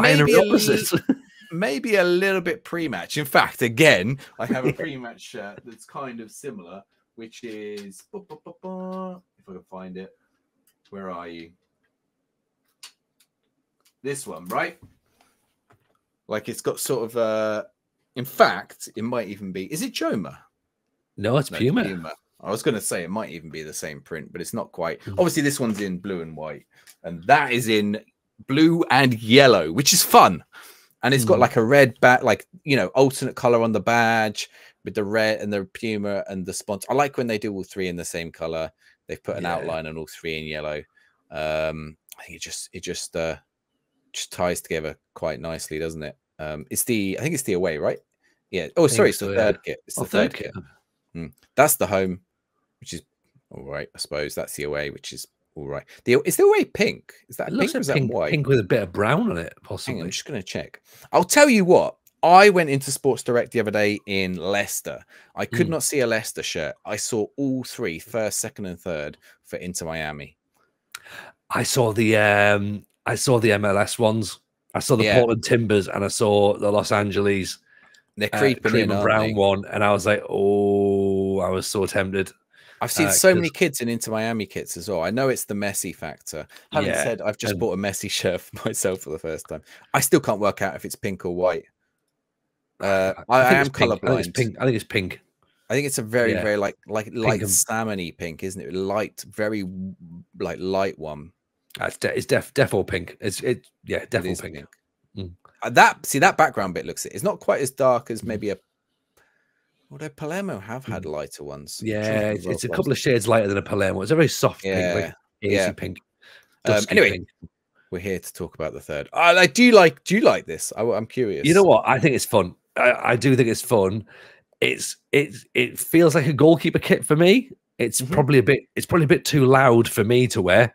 maybe a little bit pre-match. In fact, again, I have a pre-match shirt that's kind of similar, which is if I can find it. Where are you? This one, right? Like it's got sort of in fact, it might even be. Is it Joma?
No, it's Puma.
I was going to say it might even be the same print, but it's not quite.
Mm.
Obviously, this one's in blue and white, and that is in blue and yellow, which is fun. And it's got like a red back, like, you know, alternate color on the badge with the red and the Puma and the sponsor. I like when they do all three in the same color. They've put an outline on all three in yellow. I think it just ties together quite nicely, doesn't it? I think it's the away, right? Yeah. Oh, sorry, it's the third kit. It's the third kit. That's the home, which is all right, I suppose. That's the away, which is all right. Is the away pink? Is that pink or is that white?
Pink with a bit of brown on it, possibly.
I'm just going to check. I'll tell you what. I went into Sports Direct the other day in Leicester. I could not see a Leicester shirt. I saw all three, first, second, and third for Inter Miami.
I saw the MLS ones. I saw the Portland Timbers, and I saw the Los Angeles.
They're creeping
cream and brown one, and I was like, oh, I was so tempted.
I've seen so many kids in Inter Miami kits as well. I know it's the Messi factor. Having said, I've just bought a Messi shirt for myself for the first time. I still can't work out if it's pink or white. I am colorblind.
I think it's pink.
I think it's a very light salmony pink, isn't it? Light, very like light one.
It's defo pink. Defo pink.
That background bit it's not quite as dark as maybe a. Although Palermo have had lighter ones.
Yeah, it's a couple of shades lighter than a Palermo. It's a very soft pink, like hazy pink.
Anyway,
pink.
We're here to talk about the third. Do you like this? I'm curious.
You know what? I think it's fun. I do think it's fun. It feels like a goalkeeper kit for me. It's probably a bit too loud for me to wear.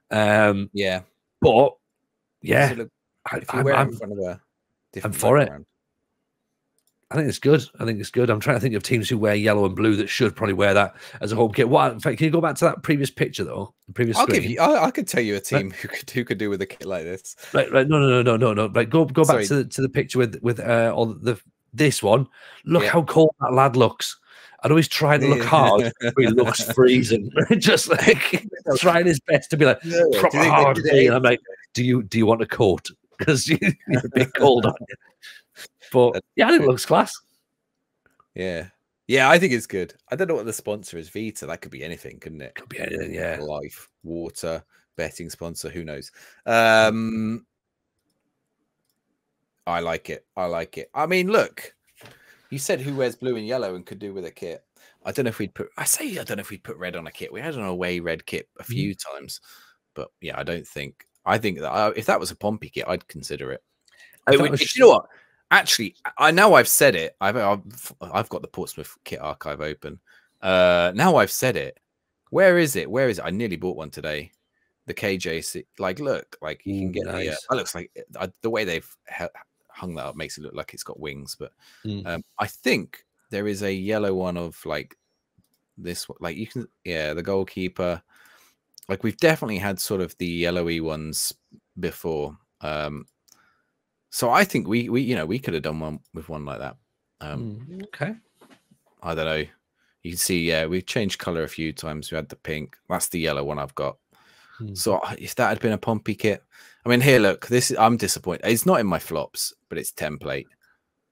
But yeah, I'm for it. I think it's good. I'm trying to think of teams who wear yellow and blue that should probably wear that as a home kit. In fact, can you go back to that previous picture though? The previous screen?
I could tell you a team who could do with a kit like this.
Right. No. Like go back to the picture with this one. Look how cold that lad looks. I know he's trying to look hard, but he looks freezing. Just like trying his best to be like proper hard. And I'm like, do you want a coat? Because you're a bit cold on you. But yeah, I think it looks class.
Yeah, I think it's good. I don't know what the sponsor is. Vita, that could be anything, couldn't it?
Could be anything. Yeah,
life, water, betting sponsor. Who knows? I like it. I mean, look, you said who wears blue and yellow and could do with a kit. I don't know if we'd put. I don't know if we'd put red on a kit. We had an away red kit a few times, but yeah, I don't think. I think that if that was a Pompey kit, I'd consider it. You know what? Actually, now I've said it. I've got the Portsmouth kit archive open. Now I've said it. Where is it? I nearly bought one today. The KJ. Like, look, like you can get that looks like the way they've hung that up makes it look like it's got wings. But I think there is a yellow one of like this. Like you can, the goalkeeper. Like we've definitely had sort of the yellowy ones before. So I think we could have done one with one like that.
Okay.
I don't know. You can see, we've changed color a few times. We had the pink. That's the yellow one I've got. So if that had been a Pompey kit, I mean, here, look. I'm disappointed. It's not in my flops, but it's template.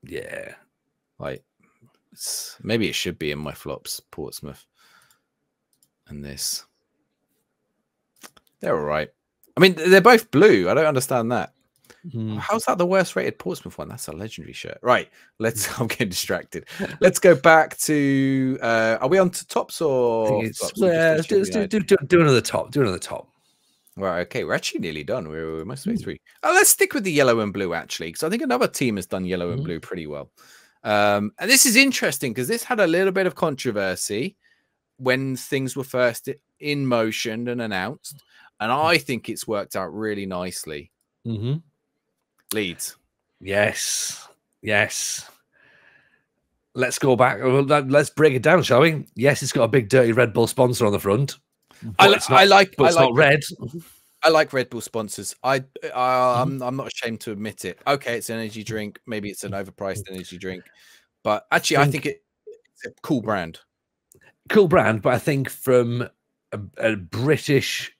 Yeah.
Like, maybe it should be in my flops. Portsmouth. And this. They're all right. I mean, they're both blue. I don't understand that. How's that the worst rated Portsmouth one? That's a legendary shirt. Right. I'm getting distracted. Let's go back to are we on to tops or
let's do another top. Do another top.
Right, okay. We're actually nearly done. We're most of the way through. Let's stick with the yellow and blue, actually, because I think another team has done yellow and blue pretty well. And this is interesting because this had a little bit of controversy when things were first in motion and announced. And I think it's worked out really nicely. Leeds.
Yes. Let's go back. Let's break it down, shall we? Yes, it's got a big dirty Red Bull sponsor on the front.
It's not
red.
I like Red Bull sponsors. I'm not ashamed to admit it. Okay, it's an energy drink. Maybe it's an overpriced energy drink, but actually, I think it's a cool brand.
Cool brand, but I think from a British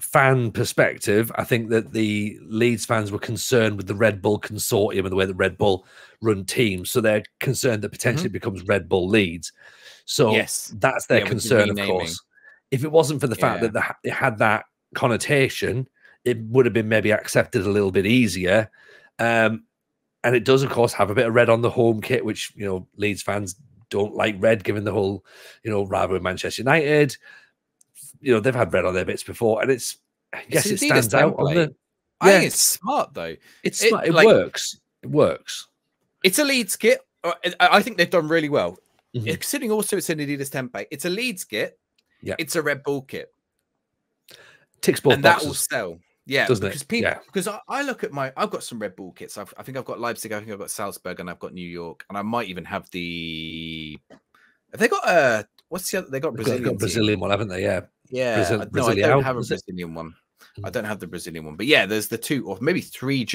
fan perspective, I think that the Leeds fans were concerned with the Red Bull consortium and the way that Red Bull run teams. So they're concerned that potentially it becomes Red Bull Leeds. So
Yes.
that's their
With the
concern, of
renaming.
course. If it wasn't for the fact that it had that connotation, it would have been maybe accepted a little bit easier. And it does, of course, have a bit of red on the home kit, which, you know, Leeds fans don't like red, given the whole, you know, rivalry with Manchester United. You know, they've had red on their bits before, and it's, I guess it stands out on the.
I think it's smart though.
It's smart. It works. It works.
It's a Leeds kit. I think they've done really well. Considering also it's an Adidas template. It's a Leeds kit.
Yeah.
It's a Red Bull kit.
Ticks both
and
boxes.
That will sell. Yeah,
because
people, because I look at I've got some Red Bull kits. I think I've got Leipzig, I think I've got Salzburg, and I've got New York, and I might even have have they got what's the other? They got Brazilian.
They've got Brazilian one, haven't they? Yeah.
Yeah. No, I don't have a Brazilian one. I don't have the Brazilian one, but yeah, there's the two or maybe three,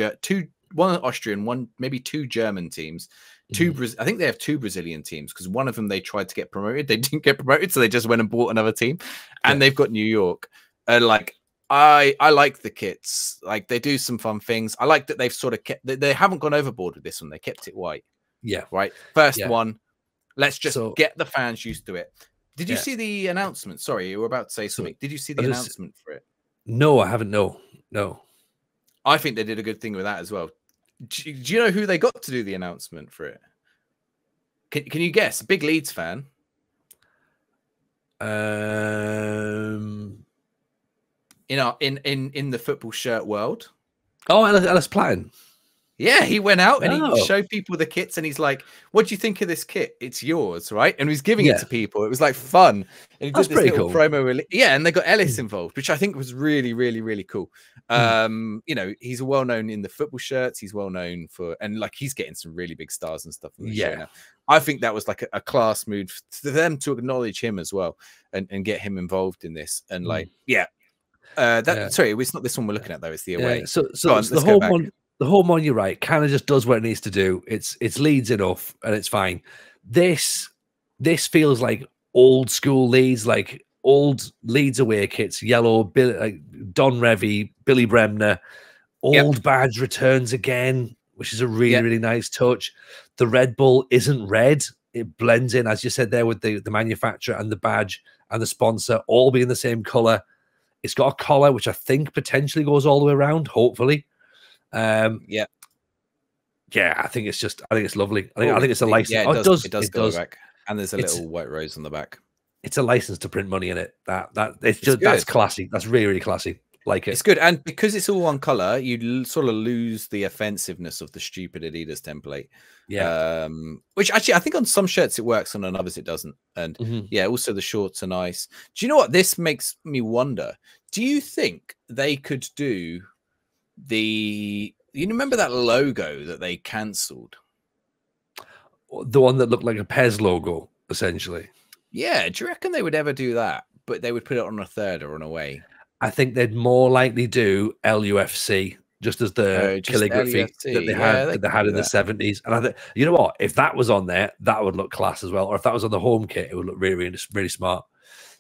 one Austrian, one maybe two German teams. I think they have two Brazilian teams because one of them they tried to get promoted, they didn't get promoted, so they just went and bought another team, and they've got New York. Like I like the kits, like they do some fun things. I like that they've sort of kept, they haven't gone overboard with this one. They kept it white.
Yeah,
right. First one. Let's just get the fans used to it. Did you see the announcement? Sorry, you were about to say something. Did you see the announcement for it?
No, I haven't. No.
I think they did a good thing with that as well. Do you know who they got to do the announcement for it? Can you guess? Big Leeds fan. In the football shirt world.
Oh, Ellis Platten.
Yeah, he went out and he showed people the kits, and he's like, "What do you think of this kit? It's yours, right?" And he's giving it to people. It was like fun. And he did this little promo. Yeah, and they got Ellis involved, which I think was really, really, really cool. You know, he's well known in the football shirts. He's well known for, and like he's getting some really big stars and stuff. On the show now. I think that was like a class move for them to acknowledge him as well and get him involved in this. And like, sorry, it's not this one we're looking at though. It's the away.
So the whole one. The home one, you're right, kind of just does what it needs to do. It's Leeds enough, and it's fine. This feels like old school Leeds, like old Leeds away kits, yellow, Don Revie, Billy Bremner. Old badge returns again, which is a really, really nice touch. The Red Bull isn't red. It blends in, as you said there, with the manufacturer and the badge and the sponsor all being the same color. It's got a collar, which I think potentially goes all the way around, hopefully. I think it's lovely. I think it's a license.
Yeah, it does go back, and there's a little white rose on the back.
It's a license to print money in it. That's classy. That's really, really classy. Like it.
It's good, and because it's all one color, you sort of lose the offensiveness of the stupid Adidas template. Yeah. Which actually, I think on some shirts it works, and on others it doesn't. And also the shorts are nice. Do you know what this makes me wonder? Do you think they could do you remember that logo that they cancelled?
The one that looked like a Pez logo, essentially.
Yeah. Do you reckon they would ever do that? But they would put it on a third or an away.
I think they'd more likely do LUFC, just as the calligraphy that they had in the 70s. And I think, you know what? If that was on there, that would look class as well. Or if that was on the home kit, it would look really, really, really smart.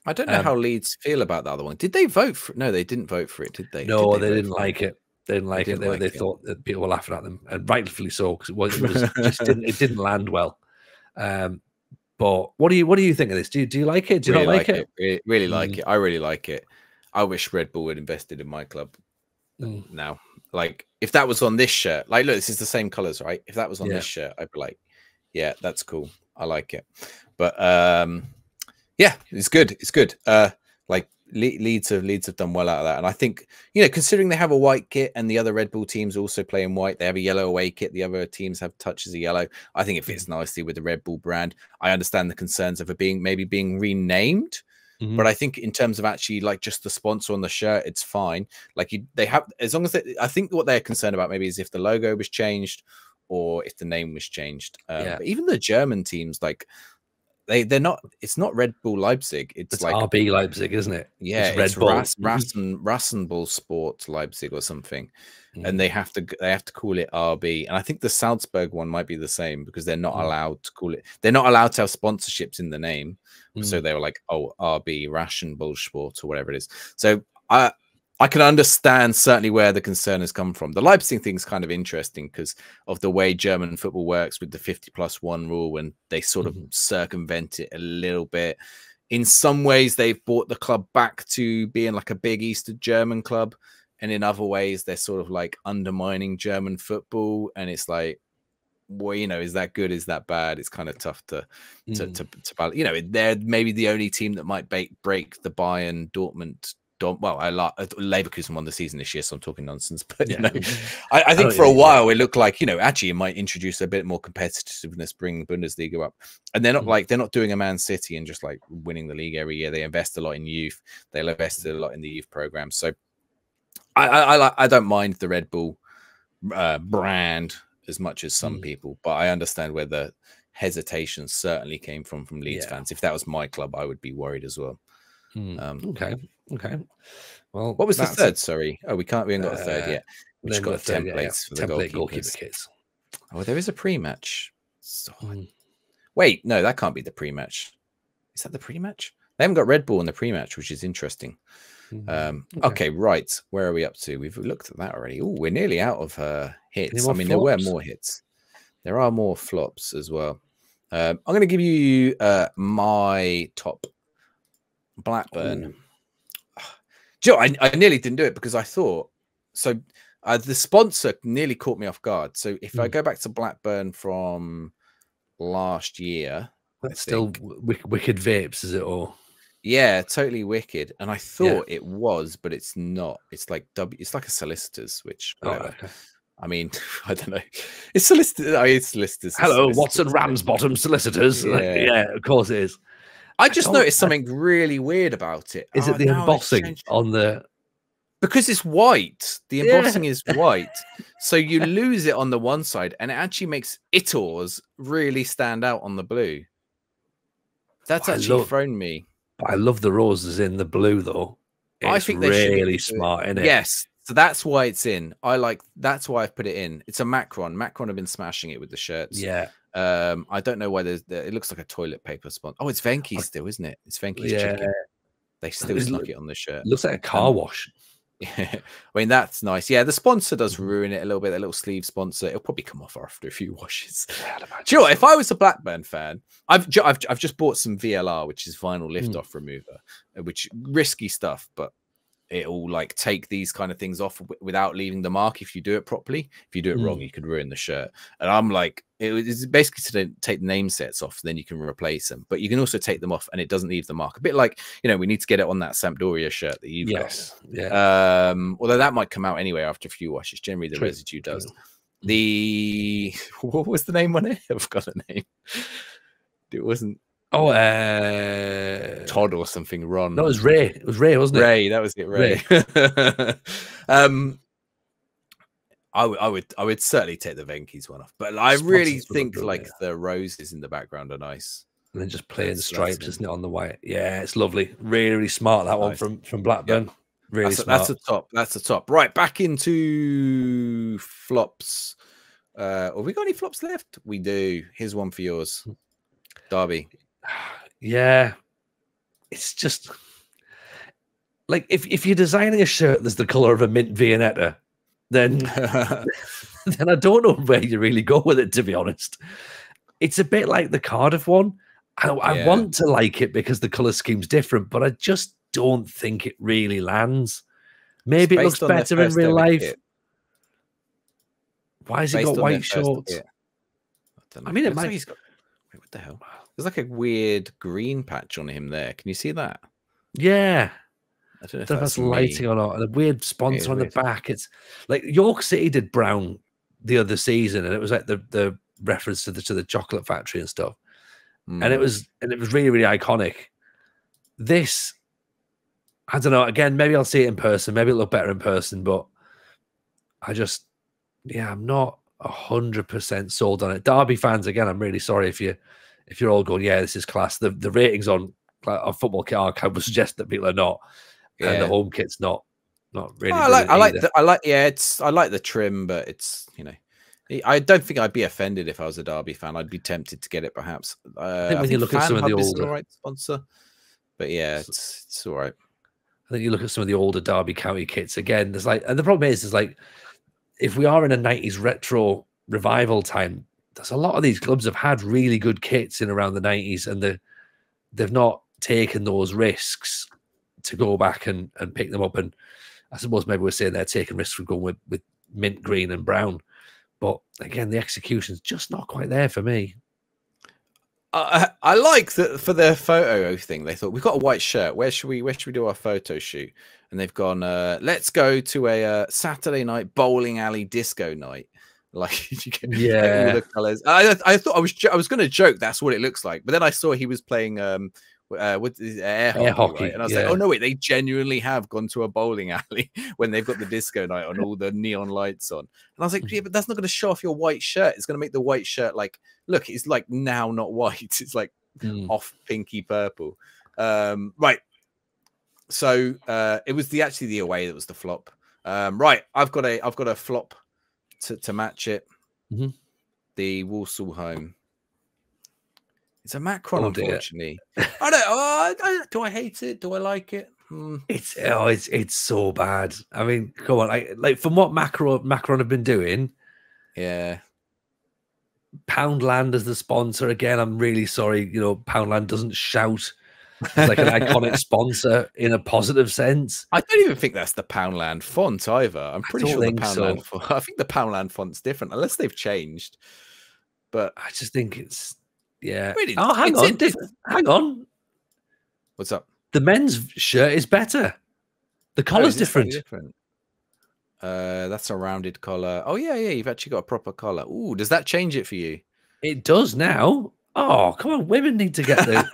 I don't know how Leeds feel about the other one. Did they vote for it? No, they didn't vote for it, did they?
No, they didn't like it. They didn't like it. They thought that people were laughing at them, and rightfully so, because it didn't land well. But what do you think of this? Do you like it? Do you not like it?
Really like it. I really like it. I wish Red Bull had invested in my club now. Like if that was on this shirt, like look, this is the same colors, right? If that was on this shirt, I'd be like, yeah, that's cool. I like it. But yeah, it's good. It's good. Like Leeds have done well out of that, and I think, you know, considering they have a white kit and the other Red Bull teams also play in white, they have a yellow away kit. The other teams have touches of yellow. I think it fits nicely with the Red Bull brand. I understand the concerns of it being renamed, but I think in terms of actually like just the sponsor on the shirt, it's fine. Like they have, as long as I think what they're concerned about maybe is if the logo was changed or if the name was changed. But even the German teams, like. They're not. It's not Red Bull Leipzig. It's like
RB Leipzig, isn't it?
Yeah, it's Red Bull. Rassenball Sport Leipzig or something, and they have to call it RB. And I think the Salzburg one might be the same because they're not allowed to call it. They're not allowed to have sponsorships in the name, so they were like, oh, RB Rassenball Sport or whatever it is. So I can understand certainly where the concern has come from. The Leipzig thing is kind of interesting because of the way German football works with the 50+1 rule, and they sort of circumvent it a little bit. In some ways, they've brought the club back to being like a big Eastern German club. And in other ways, they're sort of like undermining German football. And it's like, well, you know, is that good? Is that bad? It's kind of tough to balance. You know, they're maybe the only team that might break the Bayern Dortmund. Well, I like Leverkusen won the season this year, so I'm talking nonsense. But you know, I think for a while it looked like, you know, actually it might introduce a bit more competitiveness, bring the Bundesliga up. And they're not like, they're not doing a Man City and just like winning the league every year. They invest a lot in youth. They'll invest a lot in the youth program. So I don't mind the Red Bull brand as much as some people, but I understand where the hesitation certainly came from Leeds fans. If that was my club, I would be worried as well.
Okay. Well,
what was the third? Sorry. Oh, we haven't got a third yet. We've just got templates for the
goalkeeper kits.
Oh, there is a pre-match. Wait, no, that can't be the pre-match. Is that the pre-match? They haven't got Red Bull in the pre-match, which is interesting. Okay, right. Where are we up to? We've looked at that already. Oh, we're nearly out of hits. I mean, there were more hits. There are more flops as well. I'm going to give you my top. Blackburn. Joe, I nearly didn't do it because I thought so. The sponsor nearly caught me off guard. So if I go back to Blackburn from last year,
that's still Wicked Vapes, is it all?
Yeah, totally wicked. And I thought it was, but it's not. It's like it's like a solicitors, which whatever.
Okay.
I mean, I don't know. It's solicitors. It's solicitors.
Hello, Watson Ramsbottom Solicitors. Yeah, of course it is.
I just noticed something really weird about it.
Is it the embossing on the?
Because it's white. The embossing is white, so you lose it on the one side, and it actually makes Itors really stand out on the blue. That's actually thrown me.
I love the roses in the blue, though. I think they're really smart in it.
Yes, so that's why it's in. That's why I've put it in. It's a Macron. Macron have been smashing it with the shirts.
Yeah.
I don't know why it looks like a toilet paper sponsor. Oh, it's Venki still, isn't it? It's Venki's chicken. They still snuck it on the shirt.
Looks like a car wash.
Yeah, I mean, that's nice. Yeah, the sponsor does ruin it a little bit. That little sleeve sponsor, it'll probably come off after a few washes. Do you know what? If I was a Blackburn fan, I've just bought some VLR, which is vinyl lift-off remover, which risky stuff, but it'll like take these kind of things off without leaving the mark if you do it properly. If you do it wrong, you could ruin the shirt. And I'm like, it's basically to take the name sets off, then you can replace them. But you can also take them off and it doesn't leave the mark. A bit like, you know, we need to get it on that Sampdoria shirt that you've got.
Yeah.
Although that might come out anyway after a few washes. Generally, the residue does. What was the name on it? I've got a name. It wasn't.
Oh,
Todd or something. Ron.
No, it was Ray. It was Ray, wasn't it?
Ray. That was it. Ray. I would certainly take the Venki's one off, but I really think like the roses in the background are nice.
And then just plain stripes, isn't it, on the white? Yeah, it's lovely. Really, really smart that one from Blackburn. Yep. Really smart.
That's a top. That's a top. Right, back into flops. Have we got any flops left? We do. Here's one for yours, Derby.
Yeah, it's just like if you're designing a shirt that's the color of a mint Viennetta, then then I don't know where you really go with it, to be honest. It's a bit like the Cardiff one. I want to like it because the color scheme's different, but I just don't think it really lands. What looks better in real life. Kit. Why has he got white shorts? I mean, it might.
Wait, what the hell? There's like a weird green patch on him there. Can you see that?
Yeah.
I don't know if
that's lighting or not. And a weird sponsor on the back. It's like York City did brown the other season, and it was like the reference to the chocolate factory and stuff. And it was really, really iconic. This, I don't know. Again, maybe I'll see it in person. Maybe it'll look better in person, but I'm not 100% sold on it. Derby fans, again, I'm really sorry if you're all going, yeah, this is class. The ratings on Football Kit Archive would suggest that people are not, and the home kit's not really.
I like the trim, but it's, you know, I don't think I'd be offended if I was a Derby fan. I'd be tempted to get it, perhaps.
I think when you look at some of the older
right sponsor, but yeah, it's all right.
I think you look at some of the older Derby County kits again. There's like, and the problem is like, if we are in a 90s retro revival time, there's a lot of these clubs have had really good kits in around the 90s, and they've not taken those risks to go back and pick them up. And I suppose maybe we're saying they're taking risks with going with mint green and brown. But again, the execution's just not quite there for me.
I like that for their photo thing. They thought, we've got a white shirt. Where should we do our photo shoot? And they've gone, let's go to a Saturday night bowling alley disco night. Like, you get like, all the colors. I thought I was going to joke that's what it looks like, but then I saw he was playing with air hockey, right? And I was like, oh no, wait, they genuinely have gone to a bowling alley when they've got the disco night on, all the neon lights on. And I was like, yeah, but that's not going to show off your white shirt. It's going to make the white shirt like, look, it's like now not white. It's like off pinky purple. Right. So it was actually the away that was the flop. Right, I've got a flop to match it. The Walsall home. It's a Macron, unfortunately. I don't. Do I hate it? Do I like it?
It's so bad. I mean, come on, like from what Macron have been doing.
Yeah.
Poundland as the sponsor again. I'm really sorry. You know, Poundland doesn't shout as like an iconic sponsor in a positive sense.
I don't even think that's the Poundland font either. I'm pretty sure the Poundland font. I think the Poundland font's different, unless they've changed. But
I just think it's. Yeah.
Really,
oh, hang on. Hang on.
What's up?
The men's shirt is better. The collar's different.
That's a rounded collar. Oh, yeah. You've actually got a proper collar. Ooh, does that change it for you?
It does now. Oh, come on. Women need to get the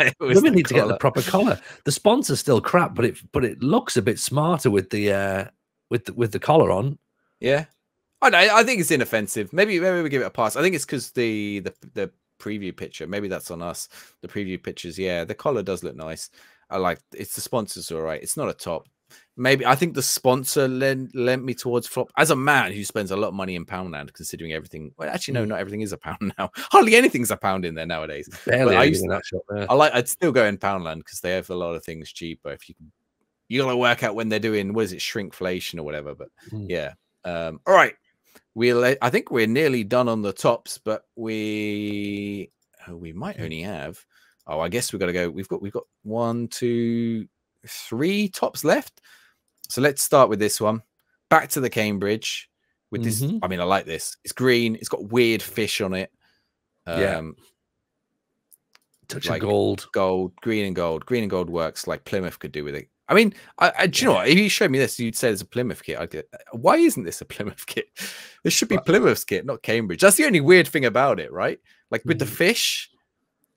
get the proper collar. The sponsor's still crap, but it looks a bit smarter with the with the collar on.
Yeah. I think it's inoffensive. Maybe we give it a pass. I think it's because the preview picture, maybe that's on us. The preview pictures, yeah, the collar does look nice. I like it's the sponsors, all right. It's not a top. Maybe I think the sponsor lent me towards flop. As a man who spends a lot of money in Poundland, considering everything. Well, actually, no, not everything is a pound now. Hardly anything's a pound in there nowadays.
Barely.
I'd still go in Poundland because they have a lot of things cheaper. If you gotta work out when they're doing shrinkflation or whatever. But yeah, all right. I think we're nearly done on the tops, but we might only have. Oh, I guess we've got to go. We've got 1, 2, 3 tops left. So let's start with this one. Back to the Cambridge with this. I mean, I like this. It's green. It's got weird fish on it.
Touch of gold,
green and gold. Green and gold works like Plymouth could do with it. I mean, do you know what? If you showed me this, you'd say it's a Plymouth kit. I'd get, why isn't this a Plymouth kit? This should be Plymouth's kit, not Cambridge. That's the only weird thing about it, right? Like with the fish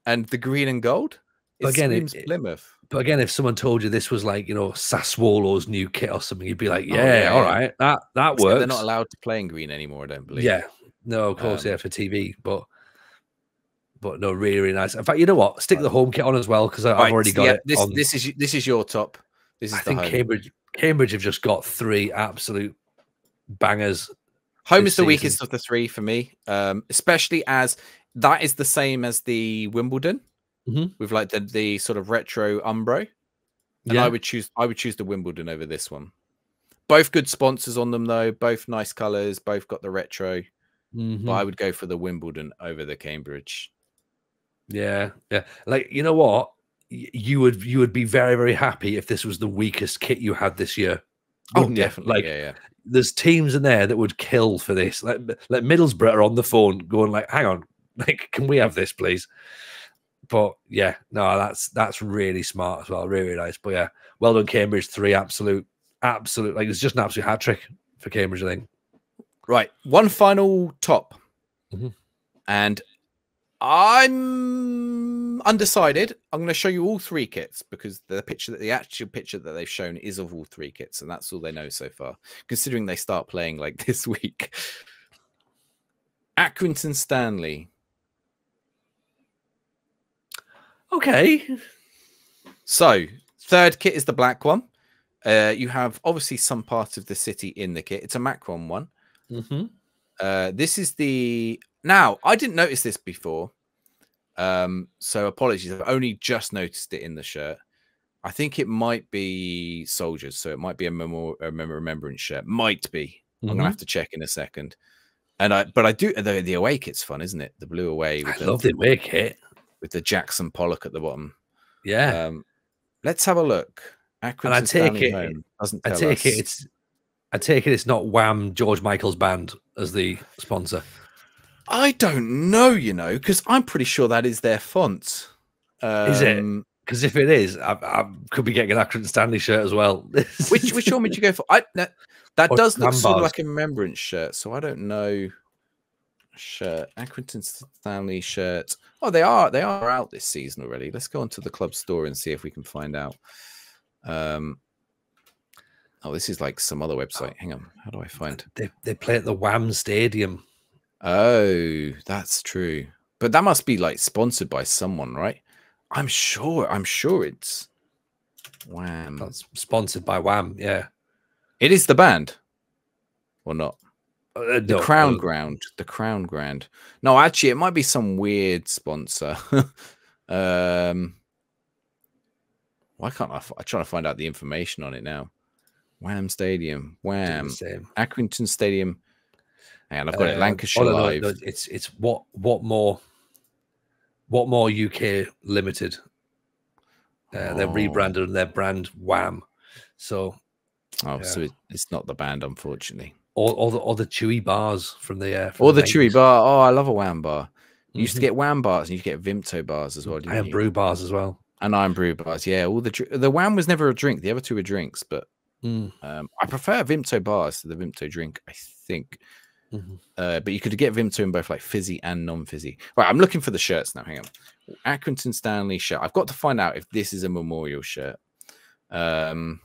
and the green and gold, it screams Plymouth.
But again, if someone told you this was like, you know, Sassuolo's new kit or something, you'd be like, yeah, all right, that works.
They're not allowed to play in green anymore, I don't believe.
Yeah, no, of course, yeah, for TV, but no, really, really nice. In fact, you know what? Stick the home kit on as well because I've already got it.
This is your top.
I think Cambridge have just got 3 absolute bangers.
Home is the weakest of the 3 for me, especially as that is the same as the Wimbledon with like the sort of retro Umbro. And I would choose the Wimbledon over this one. Both good sponsors on them though, both nice colors, both got the retro. But I would go for the Wimbledon over the Cambridge. Yeah.
Like, you know what? You would be very, very happy if this was the weakest kit you had this year.
Oh, definitely.
Like, there's teams in there that would kill for this. Like Middlesbrough are on the phone going like, hang on, like, can we have this, please? But yeah, no, that's really smart as well. Really, really nice. But yeah, well done, Cambridge. 3 absolute. Like, it's just an absolute hat trick for Cambridge, I think. Right.
One final top. And I'm undecided. I'm going to show you all 3 kits because the actual picture that they've shown is of all 3 kits, and that's all they know so far, considering they start playing like this week. Accrington Stanley.
Okay.
So, 3rd kit is the black one. You have obviously some part of the city in the kit. It's a Macron one. This is the... Now, I didn't notice this before. So apologies. I've only just noticed it in the shirt. I think it might be soldiers, so it might be a remembrance shirt. Might be. I'm gonna have to check in a second. But I do. The away kit's fun, isn't it? The blue away.
I love the away kit
with the Jackson Pollock at the bottom.
Yeah.
Let's have a look.
And I take it it's not Wham George Michael's band as the sponsor.
I don't know, you know, because I'm pretty sure that is their font.
Is it? Because if it is, I could be getting an Accrington Stanley shirt as well.
which one would you go for? That does look sort of like a remembrance shirt, so I don't know. Shirt, Accrington Stanley shirt. Oh, they are out this season already. Let's go onto the club store and see if we can find out. Oh, this is like some other website. Hang on, how do I find?
They play at the Wham Stadium.
Oh, that's true. But that must be like sponsored by someone, right? I'm sure it's Wham.
That's sponsored by Wham. Yeah,
it is the band, or not?
The
Crown Ground. The Crown Ground. No, actually, it might be some weird sponsor. Why can't I'm trying to find out the information on it now. Wham Stadium. Wham. Accrington Stadium. And I've got it. Lancashire Live.
No, it's what more UK Limited. They're rebranded and their brand Wham. So,
so it's not the band, unfortunately.
Or the Chewy bars from the
the Chewy bar. Oh, I love a Wham bar. You used to get Wham bars, and you used to get Vimto bars as well.
I have brew bars as well.
And Iron Brew bars. Yeah, all the Wham was never a drink. The other two were drinks, but I prefer Vimto bars to the Vimto drink, I think. But you could get Vimto in both like fizzy and non-fizzy. Right, I'm looking for the shirts now. Hang on. Accrington Stanley shirt. I've got to find out if this is a memorial shirt. Accrington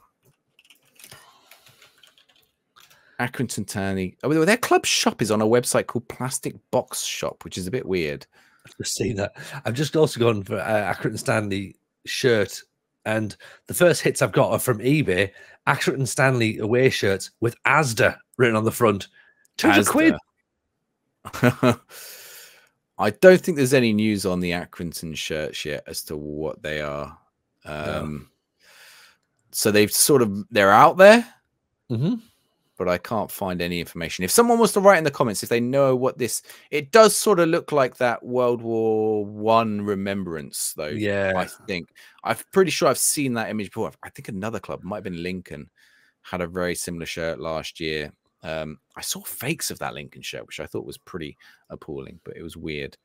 Stanley. Oh, their club shop is on a website called Plastic Box Shop, which is a bit weird.
I've just seen that. I've just also gone for Accrington Stanley shirt, and the first hits I've got are from eBay. Accrington Stanley away shirts with Asda written on the front. £200.
I don't think there's any news on the Accrington shirts yet as to what they are. So they're out there. But I can't find any information. If someone was to write in the comments, if they know what it does sort of look like that World War I remembrance, though.
Yeah,
I think I'm pretty sure I've seen that image before. I think another club, might have been Lincoln, had a very similar shirt last year. I saw fakes of that Lincoln shirt, which I thought was pretty appalling, but it was weird.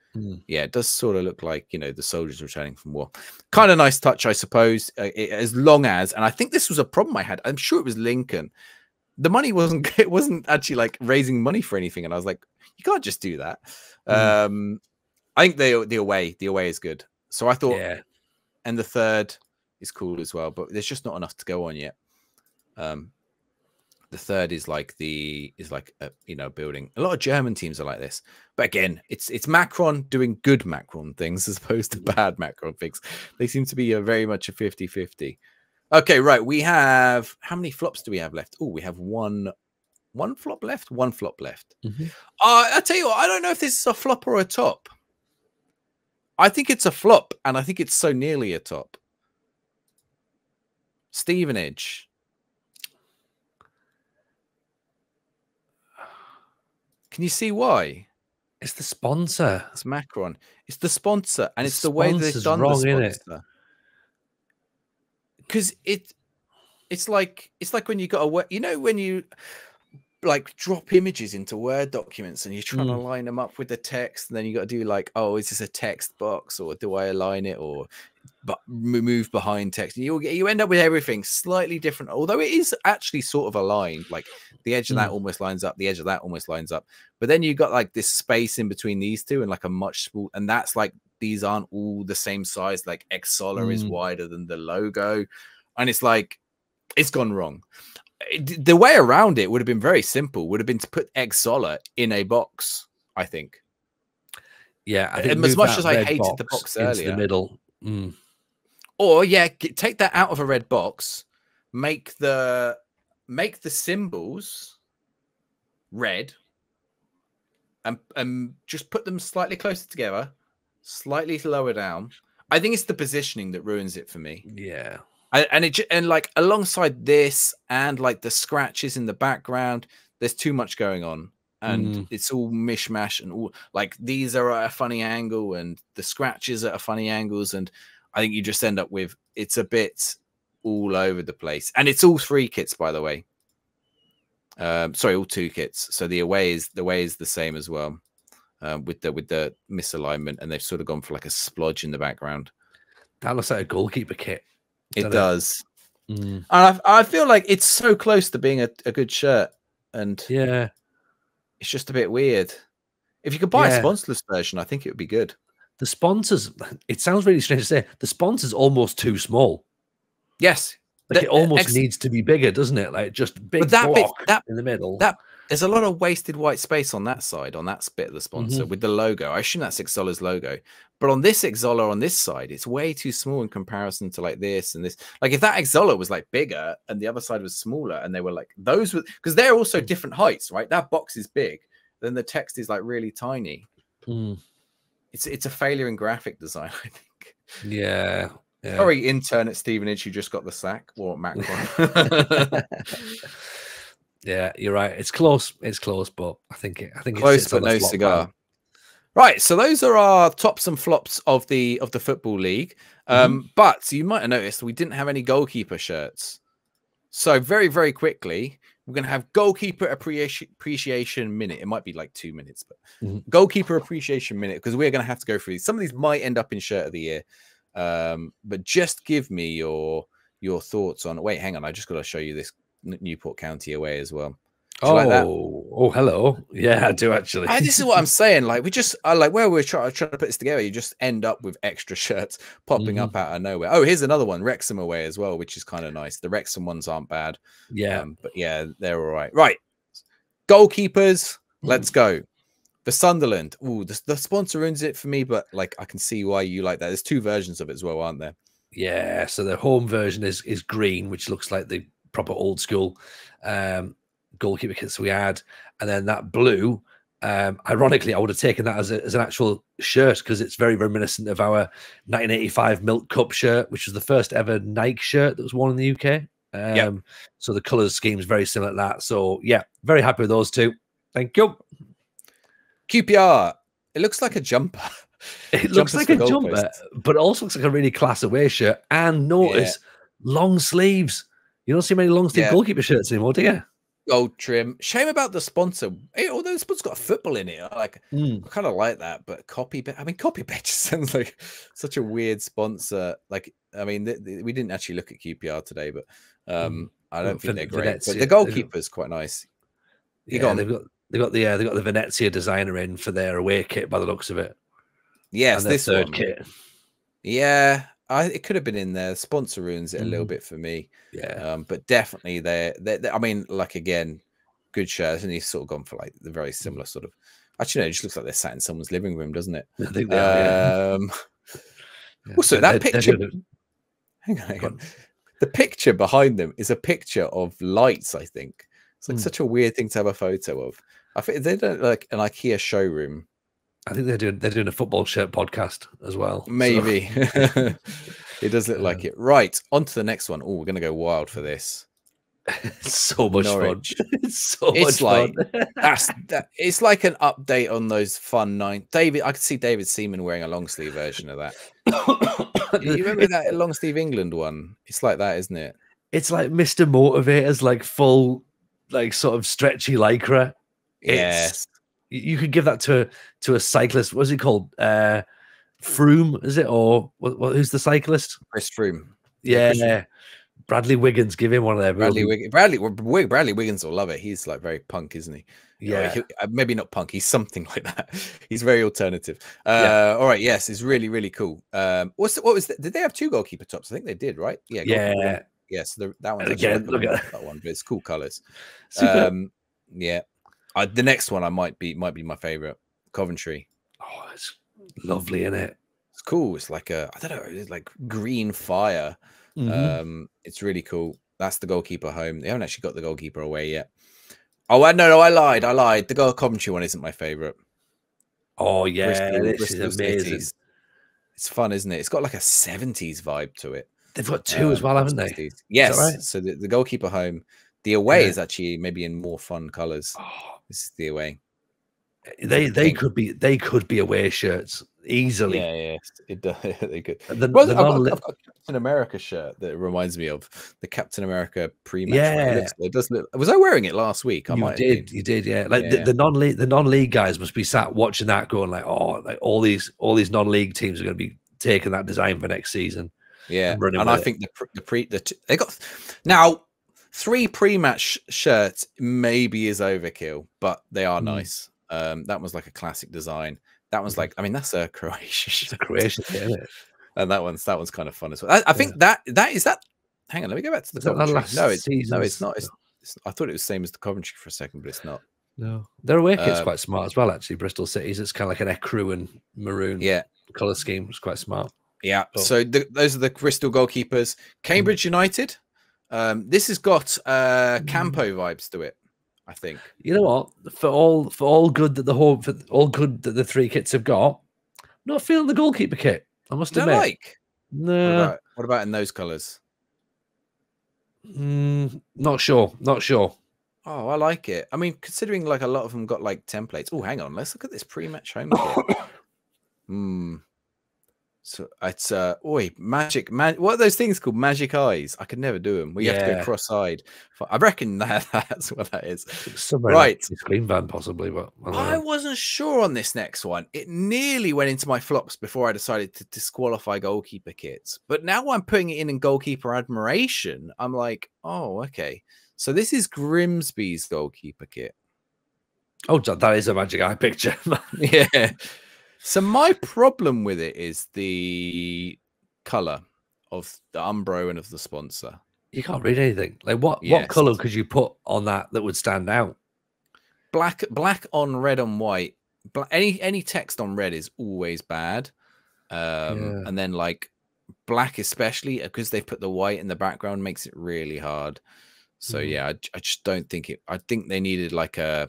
Yeah, it does sort of look like, you know, the soldiers returning from war. Kind of nice touch, I suppose, as long as, and I think this was a problem I had. I'm sure it was Lincoln. The money it wasn't actually like raising money for anything, and I was like, you can't just do that. I think the away is good. So I thought, and the third is cool as well, but there's just not enough to go on yet. The third is like a building. A lot of German teams are like this, but again, it's Macron doing good Macron things as opposed to bad Macron things. They seem to be very much a 50-50. Okay, right. We have, how many flops do we have left? Oh, we have one flop left. One flop left. I tell you what, I don't know if this is a flop or a top. I think it's a flop, and I think it's so nearly a top. Stevenage. Can you see why?
It's the sponsor.
It's Macron. It's the sponsor, and it's the way they've done the sponsor. Because it's like when you got a, you know, when you like drop images into Word documents and you're trying to line them up with the text, and then you got to do like, oh, is this a text box, or do I align it, or move behind text? And you end up with everything slightly different, although it is actually sort of aligned. Like the edge of that almost lines up, the edge of that almost lines up, but then you got like this space in between these two, and like a much small, and that's like, these aren't all the same size. Like Exola is wider than the logo, and it's like, it's gone wrong. The way around it would have been very simple. Would have been to put Exola in a box, I think.
Yeah, I think
and as much as I hated the box earlier,
the middle.
Or take that out of a red box, make the symbols red, and just put them slightly closer together, slightly lower down. I think it's the positioning that ruins it for me.
Yeah.
And like alongside this and like the scratches in the background, there's too much going on, and it's all mishmash, and all like these are at a funny angle and the scratches at a funny angles, and I think you just end up with it's a bit all over the place. And it's all 3 kits, by the way. Sorry, all 2 kits. So the away is the same as well, with the misalignment, and they've sort of gone for like a splodge in the background.
That looks like a goalkeeper kit.
It does. And I feel like it's so close to being a good shirt, and
yeah,
it's just a bit weird. If you could buy a sponsorless version, I think it would be good.
The sponsors, it sounds really strange to say, the sponsor's almost too small.
Yes.
Like it almost needs to be bigger, doesn't it? Like just big block in the middle.
There's a lot of wasted white space on that side, on that bit of the sponsor with the logo. I assume that's Xola's logo. But on this Xola on this side, it's way too small in comparison to like this and this. Like if that Xola was like bigger and the other side was smaller, and they were like those were, because they're also different heights, right? That box is big, then the text is like really tiny. It's a failure in graphic design, I think.
Yeah.
Sorry, intern at Stevenage, you just got the sack. Or Macron.
Yeah, you're right. It's close. It's close, but I think
close, but no cigar. Right. So those are our tops and flops of the Football League. But you might have noticed we didn't have any goalkeeper shirts. So very, very quickly, we're going to have goalkeeper appreciation minute. It might be like 2 minutes, but goalkeeper appreciation minute, because we're going to have to go through these. Some of these might end up in shirt of the year. But just give me your thoughts on. Wait, hang on. I just got to show you this Newport County away as well.
Oh, hello. Yeah, I do actually.
This is what I'm saying. Like like where we're trying to put this together, you just end up with extra shirts popping up out of nowhere. Oh, here's another one, Wrexham away as well, which is kind of nice. The Wrexham ones aren't bad.
Yeah,
but yeah, they're all right. Right, goalkeepers. Let's go. The Sunderland. Ooh, the sponsor ruins it for me, but like I can see why you like that. There's 2 versions of it as well, aren't there?
Yeah. So the home version is green, which looks like the proper old school goalkeeper kits we had, and then that blue. Ironically, I would have taken that as an actual shirt because it's very reminiscent of our 1985 Milk Cup shirt, which was the first ever Nike shirt that was worn in the UK. So the color scheme is very similar to that. So yeah, very happy with those 2. Thank you.
QPR. It looks like a jumper.
It looks like a jumper, but it also looks like a really class away shirt. And notice long sleeves. You don't see many long sleeve goalkeeper shirts anymore, do you?
Gold trim. Shame about the sponsor. Although the sponsor's got a football in it, I kind of like that. But Copy Bet just sounds like such a weird sponsor. Like, I mean, we didn't actually look at QPR today, but I don't think they're great. Venezia, but the goalkeeper's quite nice.
They've got the Venezia designer in for their away kit by the looks of it.
Yes, this
third kit.
Yeah, it could have been in there. The sponsor ruins it a little bit for me.
Yeah,
but definitely they're I mean, like again, good shirts, and he's sort of gone for like the very similar sort of. Actually, no, it just looks like they're sat in someone's living room, doesn't it?
I think they are.
Also, that picture. Hang on. The picture behind them is a picture of lights. I think it's like such a weird thing to have a photo of. I think they don't like an IKEA showroom.
I think they're doing a football shirt podcast as well.
Maybe. So. It does look like it. Right, on to the next one. Oh, we're going to go wild for this.
It's so much
Norwich.
fun. It's so much fun.
It's like an update on those fun David, I could see David Seaman wearing a long sleeve version of that. You remember that long sleeve England one? It's like that, isn't it?
It's like Mr. Motivator's like full, like sort of stretchy lycra.
Yes.
You could give that to a cyclist. What's he called? Froome, is it? Or who's the cyclist?
Chris Froome.
Yeah. Bradley Wiggins, give him one of them.
Bradley Wiggins will love it. He's like very punk, isn't he?
Yeah.
Maybe not punk. He's something like that. He's very alternative. All right. Yes, it's really, really cool. What was did they have 2 goalkeeper tops? I think they did, right? Yeah.
Yeah.
Yes. That one's
again. Look at
that one, but it's cool colors. Yeah. The next one might be my favorite. Coventry.
Oh, it's lovely, isn't it?
It's cool. It's like I don't know. It's like green fire. It's really cool. That's the goalkeeper home. They haven't actually got the goalkeeper away yet. Oh, no, I lied. The Coventry one isn't my favorite.
Oh yeah, this is amazing.
It's fun, isn't it? It's got like a 70s vibe to it.
They've got two as well, haven't they?
60s.
Is
Yes.
that right?
So the goalkeeper home. The away is actually maybe in more fun colors.
Oh,
This is the away.
they could be away shirts easily.
Yeah, yeah, it does. They could.
The,
Well,
the
I've got a Captain America shirt that reminds me of the Captain America pre-match.
yeah,
It does look. Was I wearing it last week? I might have been.
You did, yeah. Like
Yeah.
the non-league guys must be sat watching that, going like, oh, like all these non-league teams are going to be taking that design for next season.
Yeah, and I think they got now 3 pre-match shirts maybe is overkill, but they are nice. That was like a classic design. That one's like, I mean, that's a Croatian shirt.
It's a Croatian, isn't it?
And that one's kind of fun as well. I think that is that. Hang on, let me go back to the Coventry. No, it's not. I thought it was the same as the Coventry for a second, but it's not.
No, their away kit's quite smart as well. Actually, Bristol City's, it's kind of like an ecru and maroon. Color scheme. It's quite smart.
Yeah. Oh. So those are the Bristol goalkeepers. Cambridge United. This has got Campo vibes to it, I think. You
know what? For all good that the 3 kits have got, I'm not feeling the goalkeeper kit. I must admit. No.
What about in those colours?
Not sure.
Oh, I like it. I mean, considering like a lot of them got like templates. Oh, hang on. Let's look at this pre-match home kit. So it's magic man. What are those things called? Magic eyes. I could never do them. We have to go cross-eyed. I reckon that's what that is.
Right, screen van possibly, but
I wasn't sure on this next one. It nearly went into my flops before I decided to disqualify goalkeeper kits. But now I'm putting it in goalkeeper admiration. I'm like, oh, okay. So this is Grimsby's goalkeeper kit.
Oh, that is a magic eye picture.
Yeah. So my problem with it is the color of the Umbro and of the sponsor.
You can't read anything. Like what color could you put on that would stand out?
Black on red on white. Any text on red is always bad. And then like black, especially because they put the white in the background, makes it really hard. So yeah, I just don't think it. I think they needed like a.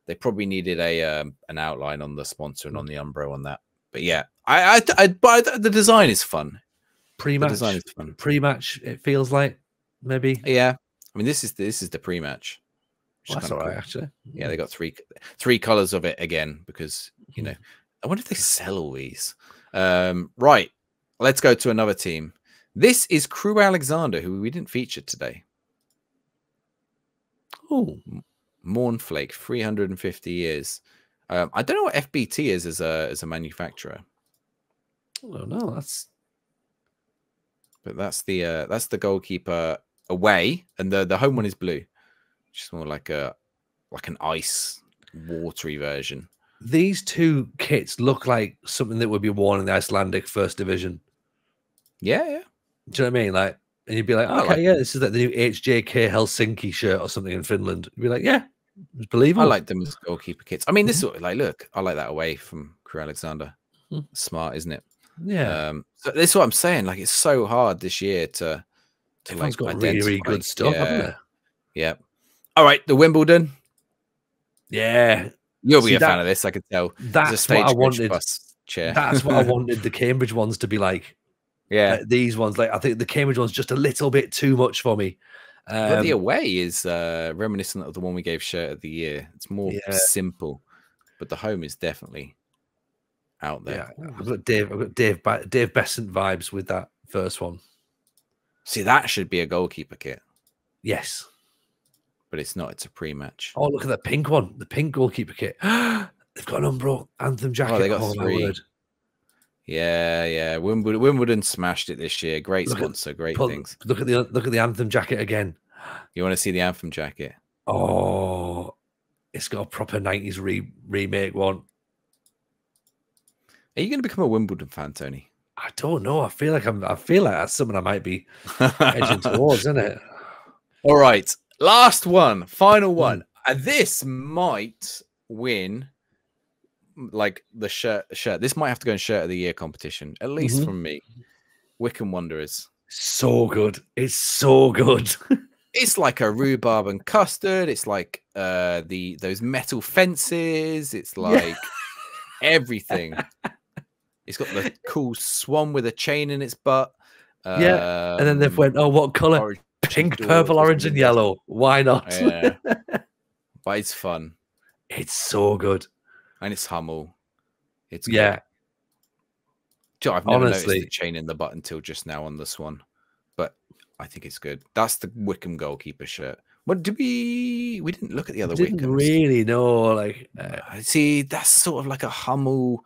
They probably needed an outline on the sponsor and on the Umbro on that. But yeah, the design is fun.
Pre-match, it feels like maybe.
Yeah, I mean this is the pre-match.
Well, that's all right, actually.
Yeah, they got three colors of it again because you know. I wonder if they sell all these. Right, let's go to another team. This is Crew Alexander, who we didn't feature today.
Oh.
Mornflake, 350 years. I don't know what FBT is as a manufacturer.
Oh no,
that's the goalkeeper away, and the home one is blue, which is more like an ice watery version.
These 2 kits look like something that would be worn in the Icelandic First Division.
Yeah.
Do you know what I mean? Like, and you'd be like, okay, this is like the new HJK Helsinki shirt or something in Finland. You'd be like, yeah. It's believable.
I like them as goalkeeper kits. I mean, this is like, look, I like that away from Crew Alexander. Smart, isn't it?
Yeah.
So this is what I'm saying. Like, it's so hard this year to
like got really good stuff, haven't they?
Yeah. All right, the Wimbledon.
Yeah,
you'll be a fan of this. I could tell.
That's what I wanted.
Chair.
That's what I wanted the Cambridge ones to be like.
Yeah,
these ones. Like I think the Cambridge one's just a little bit too much for me.
But the away is reminiscent of the one we gave shirt of the year. It's more simple, but the home is definitely out there.
Yeah, I've got Dave Besant vibes with that first one.
See, that should be a goalkeeper kit.
Yes,
but it's not. It's a pre-match.
Oh, look at the pink one, the pink goalkeeper kit. They've got an Umbro anthem jacket.
Oh, they got 3. Yeah. Wimbledon smashed it this year. Great sponsor, great things.
Look at the anthem jacket again.
You want to see the anthem jacket?
Oh, it's got a proper 90s remake one.
Are you going to become a Wimbledon fan, Tony?
I don't know. I feel like that's something I might be edging towards, isn't it?
All right, last one, final one. This might win. Like the shirt. This might have to go in shirt of the year competition, at least from me. Wycombe Wanderers.
So good. It's so good.
It's like a rhubarb and custard. It's like those metal fences. It's like everything. It's got the cool swan with a chain in its butt.
Yeah, and then they've went, oh, what color?
Orange,
Pink,
doors
purple,
or
orange, and
something.
yellow. Why not?
Yeah, but it's fun.
It's so good,
and it's Hummel. It's good.
yeah.
I've never noticed
Honestly,
the chain in the butt until just now on this one, but I think it's good. That's the Wickham goalkeeper shirt. What did we didn't look at the other
didn't
Wickhams.
really know. Like,
see, that's sort of like a Hummel.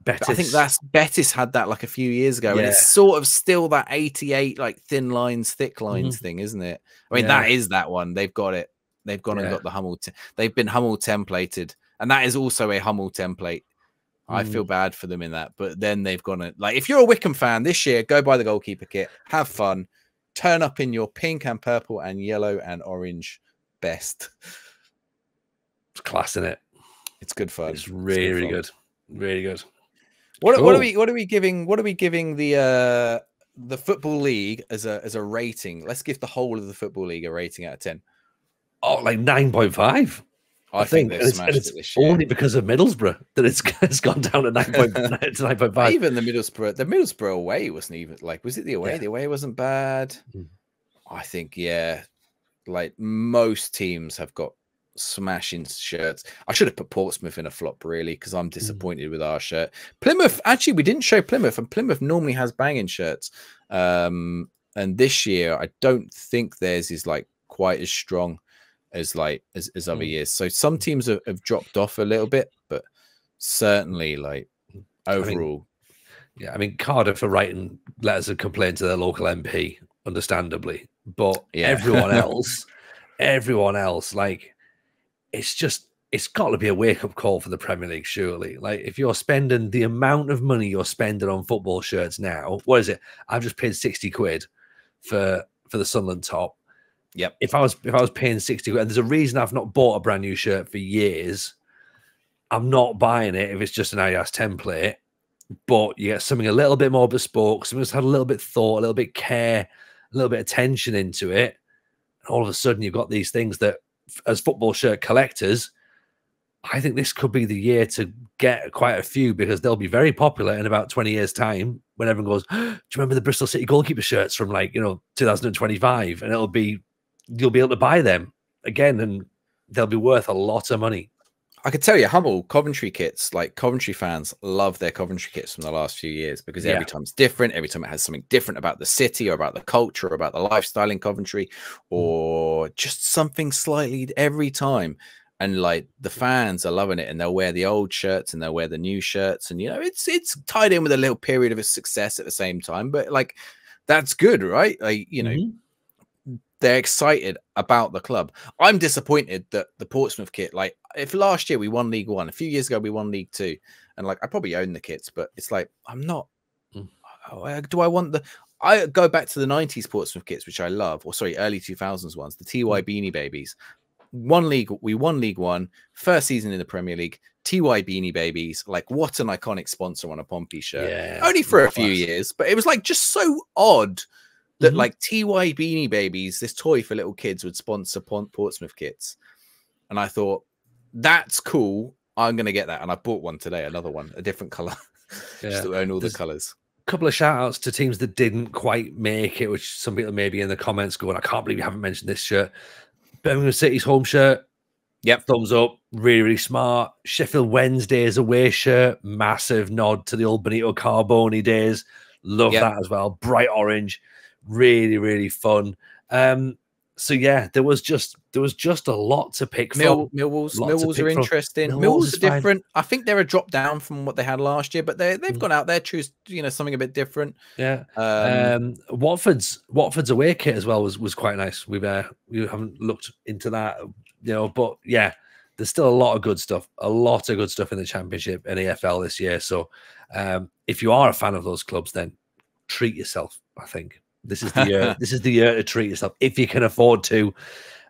Betis.
I think that's Betis had that like a few years ago, and
Yeah.
it's sort of still that 88 like thin lines, thick lines thing, isn't it? I mean, that is that one. They've got it. They've gone and got the Hummel. They've been Hummel templated, and that is also a Hummel template. I feel bad for them in that, but then they've gone to, like, if you're a Wickham fan this year, go buy the goalkeeper kit, have fun, turn up in your pink and purple and yellow and orange best.
It's class in it.
It's good fun.
It's really good. Really good.
What are we giving the Football League as a rating? Let's give the whole of the Football League a rating out of 10.
Oh, like 9.5.
I think they've smashed it this year.
Only because of Middlesbrough that it's gone down to 9.5.
Even the Middlesbrough away wasn't even like, was it the away? Yeah. The away wasn't bad. I think, yeah, like most teams have got smashing shirts. I should have put Portsmouth in a flop, really, because I'm disappointed with our shirt. Plymouth, actually, we didn't show Plymouth, and Plymouth normally has banging shirts. And this year, I don't think theirs is like quite as strong as other years. So some teams have dropped off a little bit, but certainly like overall.
I mean Cardiff are writing letters of complaint to their local MP, understandably, but everyone else, like, it's got to be a wake-up call for the Premier League, surely. Like, if you're spending the amount of money you're spending on football shirts now, what is it? I've just paid 60 quid for the Sunderland top.
Yep.
If I was paying 60 quid, and there's a reason I've not bought a brand new shirt for years, I'm not buying it if it's just an Adidas template. But you get something a little bit more bespoke, something that's had a little bit thought, a little bit care, a little bit attention into it. And all of a sudden, you've got these things that, as football shirt collectors, I think this could be the year to get quite a few, because they'll be very popular in about 20 years' time when everyone goes, do you remember the Bristol City goalkeeper shirts from 2025? And you'll be able to buy them again, and they'll be worth a lot of money.
I could tell you, Hummel Coventry kits, like Coventry fans love their Coventry kits from the last few years, because every time it's different. Every time it has something different about the city or about the culture or about the lifestyle in Coventry, or just something slightly every time. And like the fans are loving it, and they'll wear the old shirts and they'll wear the new shirts. And, it's tied in with a little period of success at the same time, but like, that's good, right? Like, they're excited about the club. I'm disappointed that the Portsmouth kit, like, if last year we won League One, a few years ago we won League Two, and like, I probably own the kits, but it's like, I'm not. Do I want the? I go back to the 90s Portsmouth kits, which I love, or sorry, early 2000s ones, the TY Beanie Babies. We won League One, first season in the Premier League. TY Beanie Babies, like, what an iconic sponsor on a Pompey shirt. Yeah, only for a few years, but it was like just so odd that like TY Beanie Babies, this toy for little kids, would sponsor Portsmouth kits. And I thought, that's cool. I'm going to get that. And I bought one today, another one, a different color. Just to own all the colors.
A couple of shout outs to teams that didn't quite make it, which some people maybe in the comments going, I can't believe you haven't mentioned this shirt. Birmingham City's home shirt.
Yep.
Thumbs up. Really, really smart. Sheffield Wednesday's away shirt. Massive nod to the old Benito Carboni days. Love that as well. Bright orange. Really, really fun. So yeah, there was just a lot to pick from.
Millwall's are interesting. Millwall's are different. I think they're a drop down from what they had last year, but they've gone out there, choose something a bit different.
Yeah. Watford's away kit as well was quite nice. We haven't looked into that, but yeah, there's still a lot of good stuff. A lot of good stuff in the Championship and EFL this year. So if you are a fan of those clubs, then treat yourself, I think. This is the year. This is the year to treat yourself if you can afford to.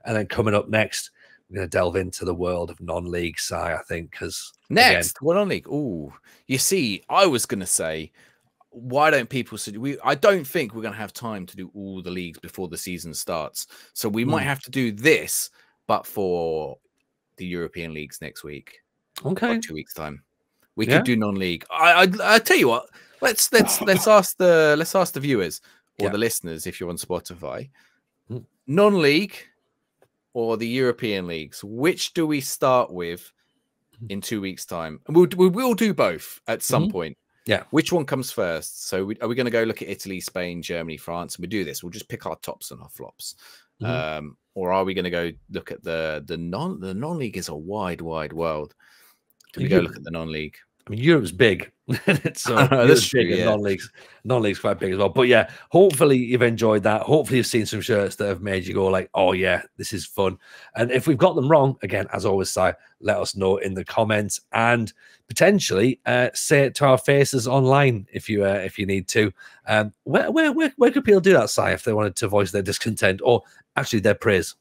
And then coming up next, we're going to delve into the world of non-league, Si, I think, because
what non-league? Oh, you see, I was going to say, why don't people? I don't think we're going to have time to do all the leagues before the season starts. So we might have to do this, but for the European leagues next week.
Okay,
2 weeks time, we could do non-league. I tell you what. Let's ask the viewers. or the listeners, if you're on Spotify,
Mm.
non-league or the European leagues, which do we start with in 2 weeks' time? And we'll do both at some point.
Yeah.
Which one comes first? So are we going to go look at Italy, Spain, Germany, France? And we do this. We'll just pick our tops and our flops. Or are we going to go look at the non-league is a wide world. Can we go look at the non-league?
I mean, Europe's big. So
that's true,
big, and non-league's quite big as well. But yeah, hopefully you've enjoyed that. Hopefully you've seen some shirts that have made you go like, oh yeah, this is fun. And if we've got them wrong, again, as always, Si, let us know in the comments and potentially say it to our faces online if you need to. Where could people do that, Si, if they wanted to voice their discontent or actually their praise?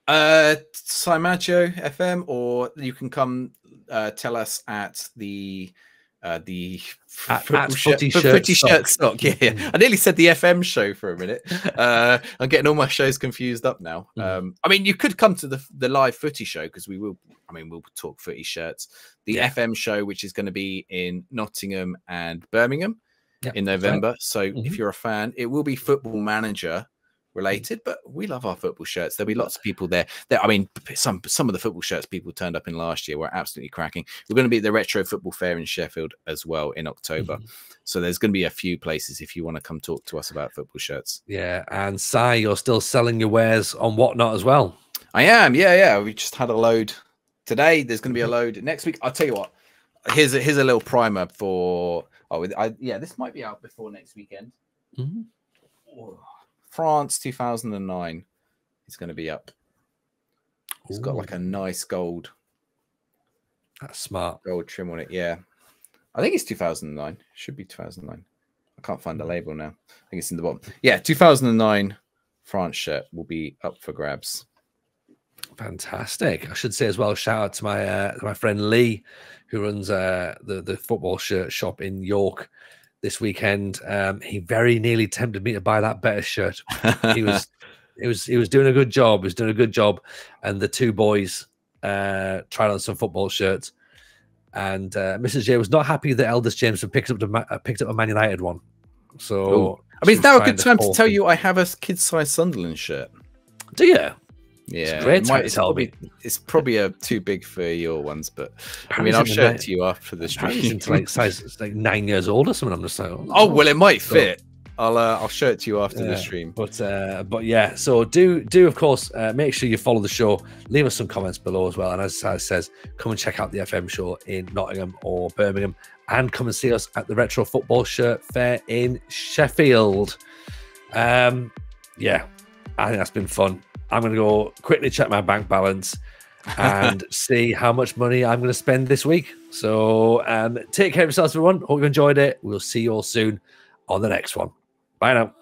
Simacho FM, or you can come tell us at the
Footy
Shirt Stock. Yeah. I nearly said the FM show for a minute. I'm getting all my shows confused up now. I mean, you could come to the live footy show because we'll talk footy shirts. The FM show, which is going to be in Nottingham and Birmingham in November. So if you're a fan, it will be Football Manager related, but we love our football shirts. There'll be lots of people there. I mean, some of the football shirts people turned up in last year were absolutely cracking. We're going to be at the Retro Football Fair in Sheffield as well in October. So there's going to be a few places if you want to come talk to us about football shirts. Yeah,
and Si, you're still selling your wares on Whatnot as well.
I am. Yeah. We just had a load today. There's going to be a load next week. I'll tell you what. Here's a little primer for. This might be out before next weekend. France 2009 is going to be up. It's got like a nice gold.
That's smart.
Gold trim on it. Yeah. I think it's 2009. Should be 2009. I can't find the label now. I think it's in the bottom. Yeah, 2009 France shirt will be up for grabs.
Fantastic. I should say as well, shout out to my friend Lee, who runs the football shirt shop in York this weekend. He very nearly tempted me to buy that better shirt. He was doing a good job. He was doing a good job, and the two boys tried on some football shirts. And Mrs. J was not happy that Eldest James had picked up a Man United one. So
I mean, it's now a good time to tell you I have a kid-sized Sunderland shirt.
Do you?
Yeah,
it's
probably too big for your ones, but I mean, I'll show it to you after the stream.
It's like 9 years old or something. I'm just like,
oh well, it might fit. I'll show it to you after the stream.
But yeah, so do of course make sure you follow the show. Leave us some comments below as well. And as I says, come and check out the FM show in Nottingham or Birmingham, and come and see us at the Retro Football Shirt Fair in Sheffield. Yeah, I think that's been fun. I'm going to go quickly check my bank balance and see how much money I'm going to spend this week. So take care of yourselves, everyone. Hope you enjoyed it. We'll see you all soon on the next one. Bye now.